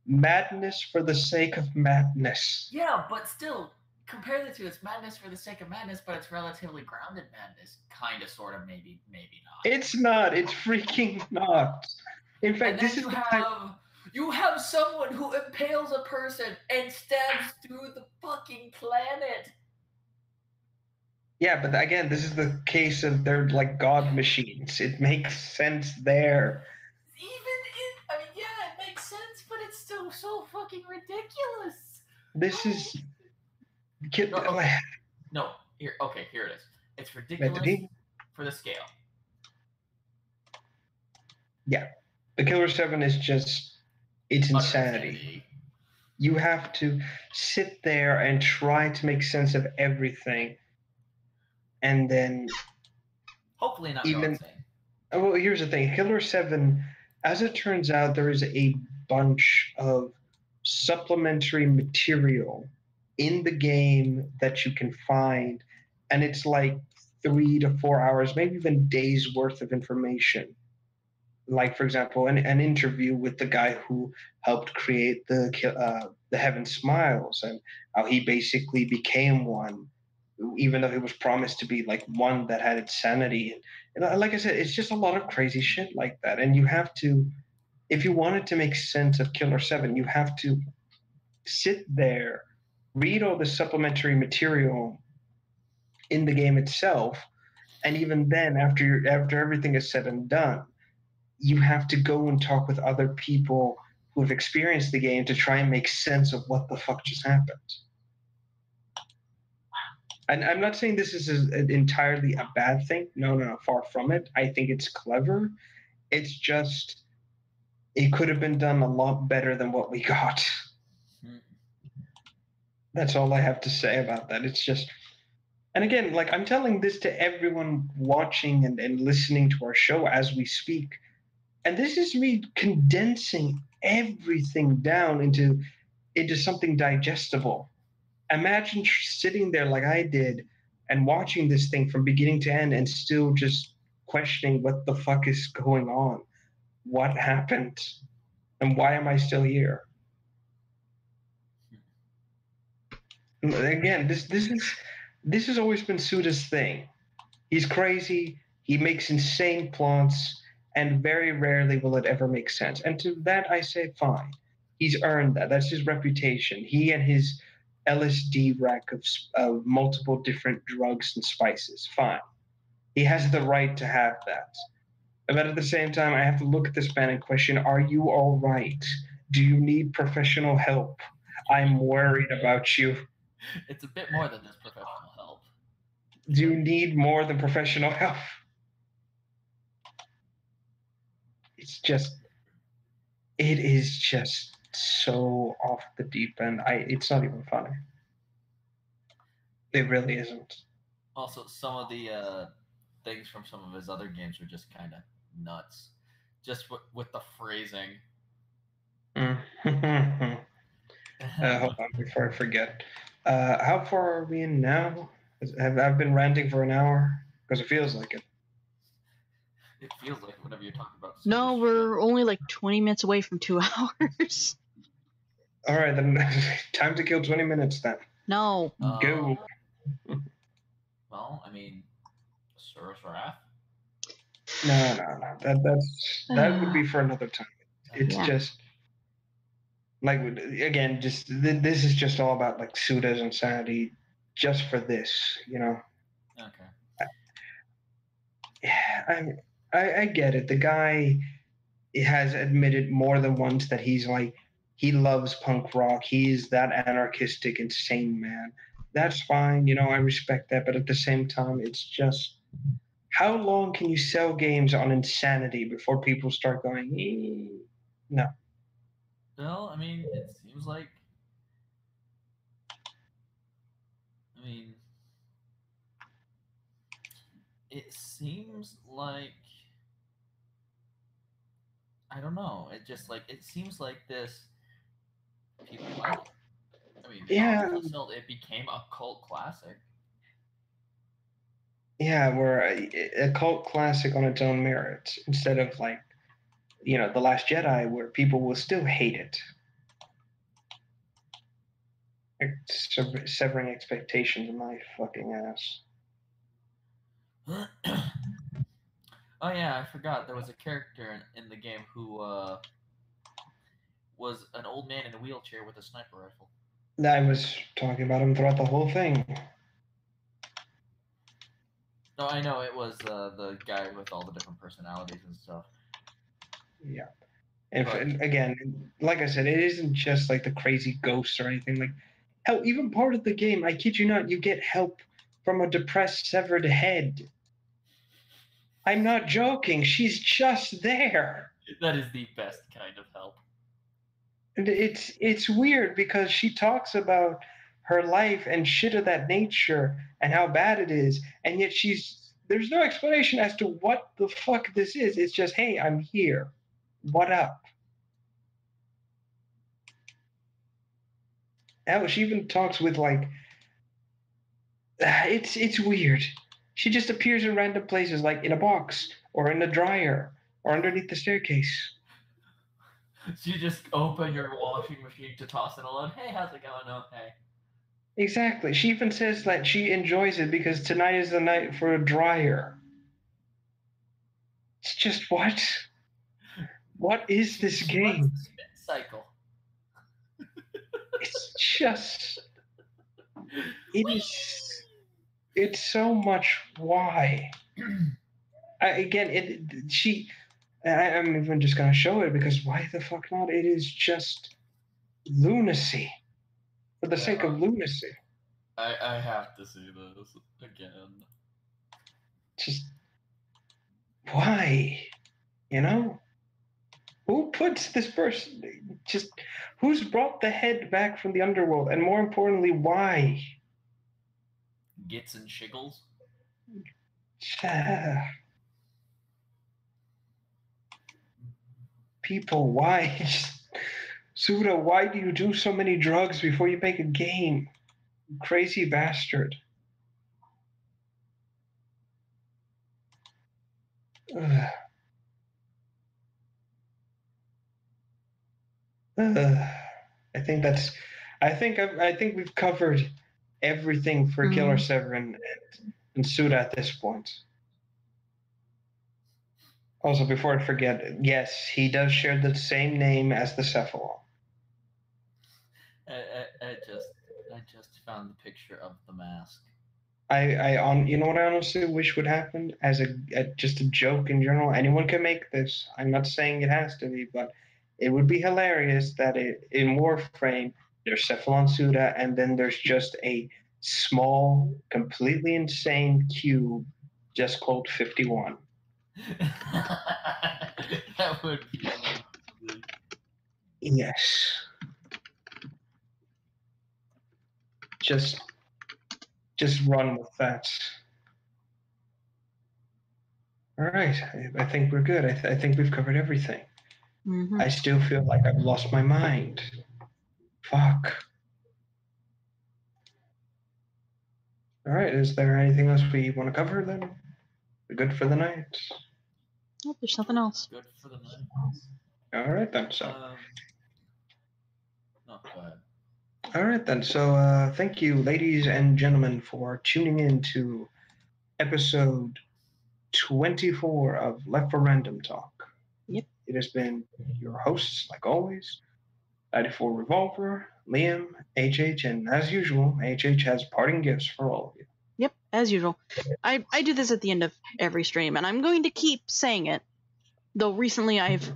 madness for the sake of madness. Yeah, but still, compare the two. It's madness for the sake of madness, but it's relatively grounded madness. Kind of, sort of, maybe not. It's not. It's freaking not. In fact, this is you have someone who impales a person and stabs through the fucking planet. Yeah, but again, this is the case of they're like god machines. It makes sense there. It makes sense, but it's still so fucking ridiculous. This is... No, here it is. It's ridiculous for the scale. Yeah. The Killer 7 is just... It's insanity. You have to sit there and try to make sense of everything. And then... Hopefully not go insane. Well, here's the thing. Killer 7, as it turns out, there is a bunch of supplementary material in the game that you can find. And it's like 3 to 4 hours, maybe even days worth of information. Like, for example, an interview with the guy who helped create the Heaven Smiles and how he basically became one, even though he was promised to be like one that had its sanity. And like I said, it's just a lot of crazy shit like that. And you have to, if you wanted to make sense of Killer 7, you have to sit there, read all the supplementary material in the game itself, and even then, after everything is said and done, you have to go and talk with other people who have experienced the game to try and make sense of what the fuck just happened. And I'm not saying this is entirely a bad thing. No, far from it. I think it's clever. It's just, it could have been done a lot better than what we got. That's all I have to say about that. It's just, and again, like I'm telling this to everyone watching and listening to our show as we speak. And this is me condensing everything down into something digestible. Imagine sitting there like I did and watching this thing from beginning to end and still just questioning what the fuck is going on. What happened? And why am I still here? Again, this has always been Suda's thing. He's crazy, he makes insane plots, and very rarely will it ever make sense. And to that I say fine. He's earned that. That's his reputation. He and his LSD rack of multiple different drugs and spices. Fine. He has the right to have that. But at the same time, I have to look at this man and question, are you all right? Do you need professional help? I'm worried about you. It's a bit more than just professional help. Do you need more than professional help? It is just so off the deep end. It's not even funny. It really isn't. Also, some of the things from some of his other games are just kind of nuts. Just with the phrasing. Hold on before I forget. How far are we in now? I been ranting for an hour? Because it feels like it. It feels like whenever you're talking about. No, we're only like 20 minutes away from 2 hours. All right, then time to kill 20 minutes then. No. Go. Well, I mean, Surah's Wrath. No. That would be for another time. It's just like, again, just this is just all about like Suda's insanity, just for this, you know. Okay. I get it. The guy has admitted more than once that he's like, he loves punk rock. He's that anarchistic, insane man. That's fine, you know, I respect that. But at the same time, it's just, how long can you sell games on insanity before people start going, no? Well, I mean, it seems like. I mean, it seems like. I don't know. It seems like this. People like it. I mean, Yeah. it became a cult classic. Yeah, we're a cult classic on its own merits instead of like, you know, The Last Jedi, where people will still hate it. It's severing expectations in my fucking ass. Oh yeah, I forgot. There was a character in the game who was an old man in a wheelchair with a sniper rifle. I was talking about him throughout the whole thing. No, I know it was the guy with all the different personalities and stuff. Yeah. And again, like I said, it isn't just like the crazy ghosts or anything. Like, hell, even part of the game, I kid you not, you get help from a depressed, severed head. I'm not joking. She's just there. That is the best kind of help. And it's weird because she talks about her life and shit of that nature and how bad it is, and yet there's no explanation as to what the fuck this is. It's just, hey, I'm here. What up? Hell, she even talks with like, it's weird. She just appears in random places, like in a box or in a dryer or underneath the staircase. So you just open your washing machine to toss in a load. Hey, how's it going? Oh, hey. Exactly. She even says that she enjoys it because tonight is the night for a dryer. It's just what? What is this game? The spin cycle. It's just. It's so much why. Again, she. I'm even just going to show it because why the fuck not? It is just lunacy. For the sake of lunacy. I have to see this again. Just why? You know? Who puts this person? Just who's brought the head back from the underworld? And more importantly, why? Gits and Shiggles? People, why? Suda, why do you do so many drugs before you make a game? You crazy bastard. Ugh. I think we've covered everything for Killer Severin and Suda at this point. Also, before I forget, yes, he does share the same name as the Cephalon. I just found the picture of the mask. You know what I honestly wish would happen as just a joke in general. Anyone can make this. I'm not saying it has to be, but it would be hilarious that in Warframe there's Cephalon Suda, and then there's just a small, completely insane cube just called 51. That would be amazing. Yes. Just run with that. All right. I think we're good. I think we've covered everything. Mm-hmm. I still feel like I've lost my mind. Fuck. All right. Is there anything else we want to cover then? We're good for the night? Oh, there's nothing else. Good for the night. All right then. So. No, go ahead. All right then. So thank you, ladies and gentlemen, for tuning in to episode 24 of Left for Random Talk. Yep. It has been your hosts, like always, 94 Revolver, Liam, HH, and as usual, HH has parting gifts for all of you. Yep, as usual. I do this at the end of every stream, and I'm going to keep saying it, though recently I've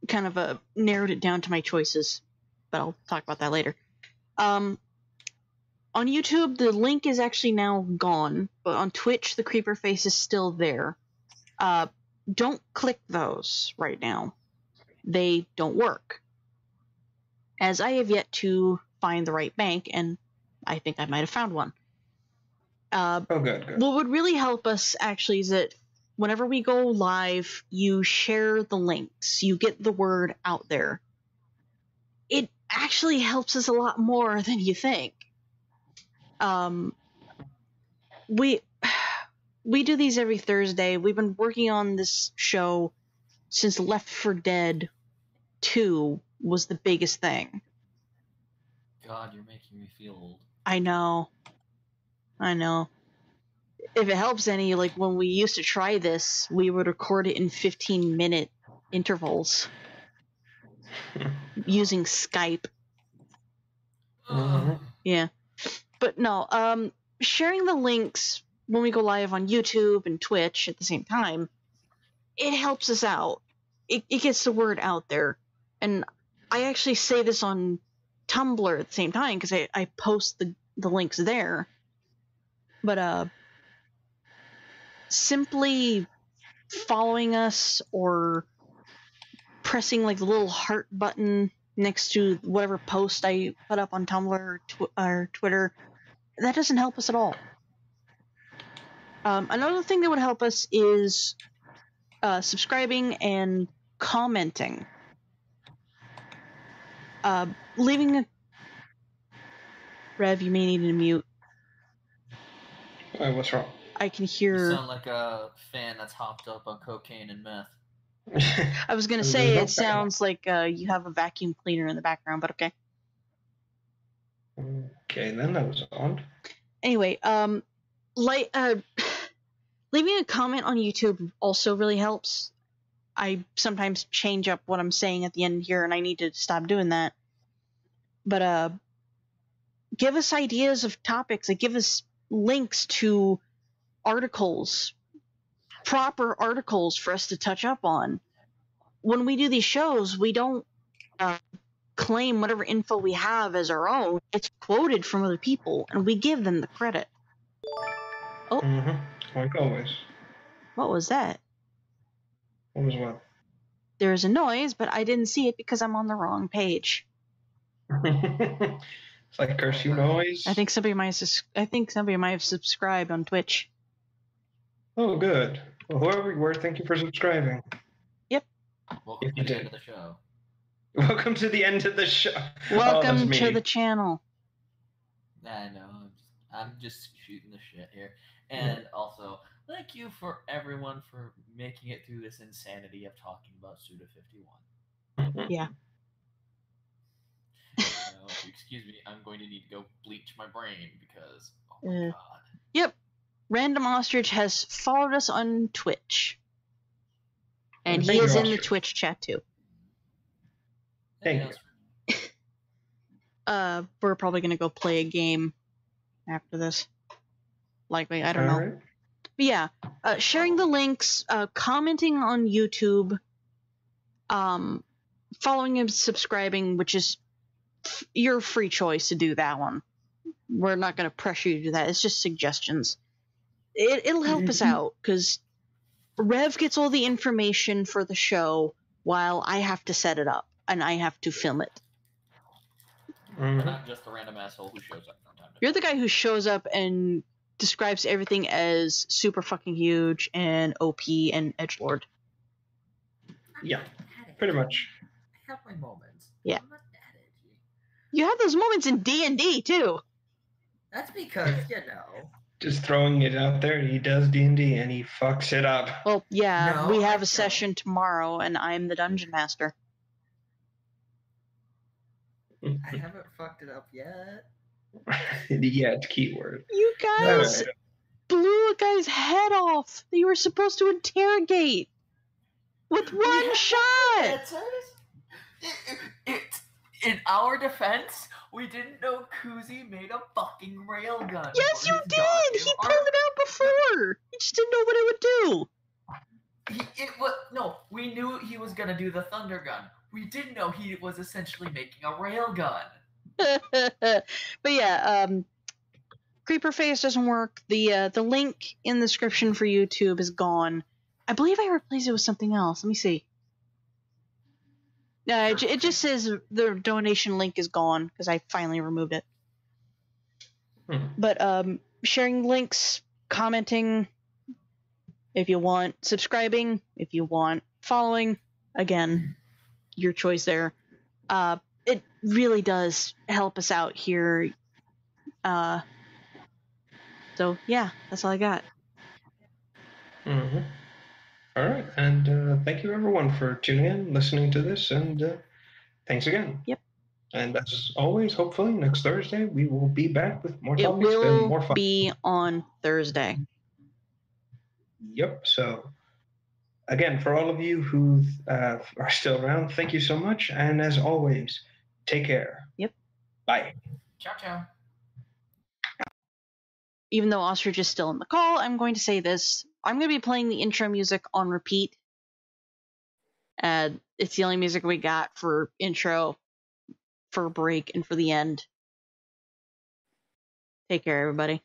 kind of narrowed it down to my choices, but I'll talk about that later. On YouTube, the link is actually now gone, but on Twitch, the creeper face is still there. Don't click those right now. They don't work. As I have yet to find the right bank, and I think I might have found one. Good. What would really help us, actually, is that whenever we go live, you share the links. You get the word out there. It actually helps us a lot more than you think. We do these every Thursday. We've been working on this show since Left 4 Dead 2 was the biggest thing. God, you're making me feel old. I know. If it helps any, like when we used to try this, we would record it in 15-minute intervals using Skype. Mm-hmm. Yeah. But no, sharing the links when we go live on YouTube and Twitch at the same time, it helps us out. It gets the word out there. And I actually say this on Tumblr at the same time because I post the links there. But simply following us or pressing like the little heart button next to whatever post I put up on Tumblr or Twitter, that doesn't help us at all. Another thing that would help us is subscribing and commenting. Leaving a... Rev, you may need to mute. What's wrong? I can hear... You sound like a fan that's hopped up on cocaine and meth. I was going to say it sounds like you have a vacuum cleaner in the background, but okay. Okay, then that was on. Anyway, leaving a comment on YouTube also really helps. I sometimes change up what I'm saying at the end here, and I need to stop doing that. But give us ideas of topics. Like, give us links to articles, proper articles for us to touch up on. when we do these shows, we don't claim whatever info we have as our own. It's quoted from other people, and we give them the credit. Oh. Like always. What was that? What was what? There was a noise, but I didn't see it because I'm on the wrong page. It's like curse you noise. I think somebody might have subscribed on Twitch. Oh, good. Well, whoever you were, thank you for subscribing. Yep. Welcome to the end of the show. Welcome to the end of the show. Welcome to the channel. I know. I'm just shooting the shit here. And also, thank you for everyone for making it through this insanity of talking about Suda 51. Yeah. So, if you excuse me, I'm going to need to go bleach my brain because, oh my god. Yep. Random Ostrich has followed us on Twitch. And he is in the Twitch chat too. Thank you. We're probably going to go play a game after this. Likely, I don't know. Right. But yeah, sharing the links, commenting on YouTube, following and subscribing, which is your free choice to do that one. We're not going to pressure you to do that. It's just suggestions. It'll help us out, because Rev gets all the information for the show while I have to set it up, and I have to film it. We're not just the random asshole who shows up from time to time. You're the guy who shows up and describes everything as super fucking huge and OP and edgelord. Yeah, pretty much. I have my moments. Yeah. I'm not that edgy. You have those moments in D&D too. That's because, you know. Just throwing it out there, he does D&D and he fucks it up. Well, yeah, No, we have I a session tomorrow, and I'm the dungeon master. I haven't fucked it up yet. Yeah, it's keyword. You guys Right. blew a guy's head off that you were supposed to interrogate with one shot. In our defense, we didn't know Kuzi made a fucking railgun. Yes, for you his did. goddamn He pulled it out before. You just didn't know what it would do. We knew he was gonna do the thunder gun. We didn't know he was essentially making a railgun. But yeah, Creeper Face doesn't work. The link in the description for YouTube is gone. I believe I replaced it with something else. Let me see. No, it just says the donation link is gone because I finally removed it. But sharing links, commenting if you want, subscribing if you want, following, again, your choice there. It really does help us out here. So yeah, that's all I got. All right, and thank you everyone for tuning in, listening to this, and thanks again. Yep. And as always, hopefully next Thursday we will be back with more It topics and more will fun. be on Thursday. Yep. So again, for all of you who are still around, thank you so much, and as always, take care. Yep. Bye. Ciao, ciao. Even though Ostrich is still in the call, I'm going to say this. I'm going to be playing the intro music on repeat. It's the only music we got for intro, for break, and for the end. Take care, everybody.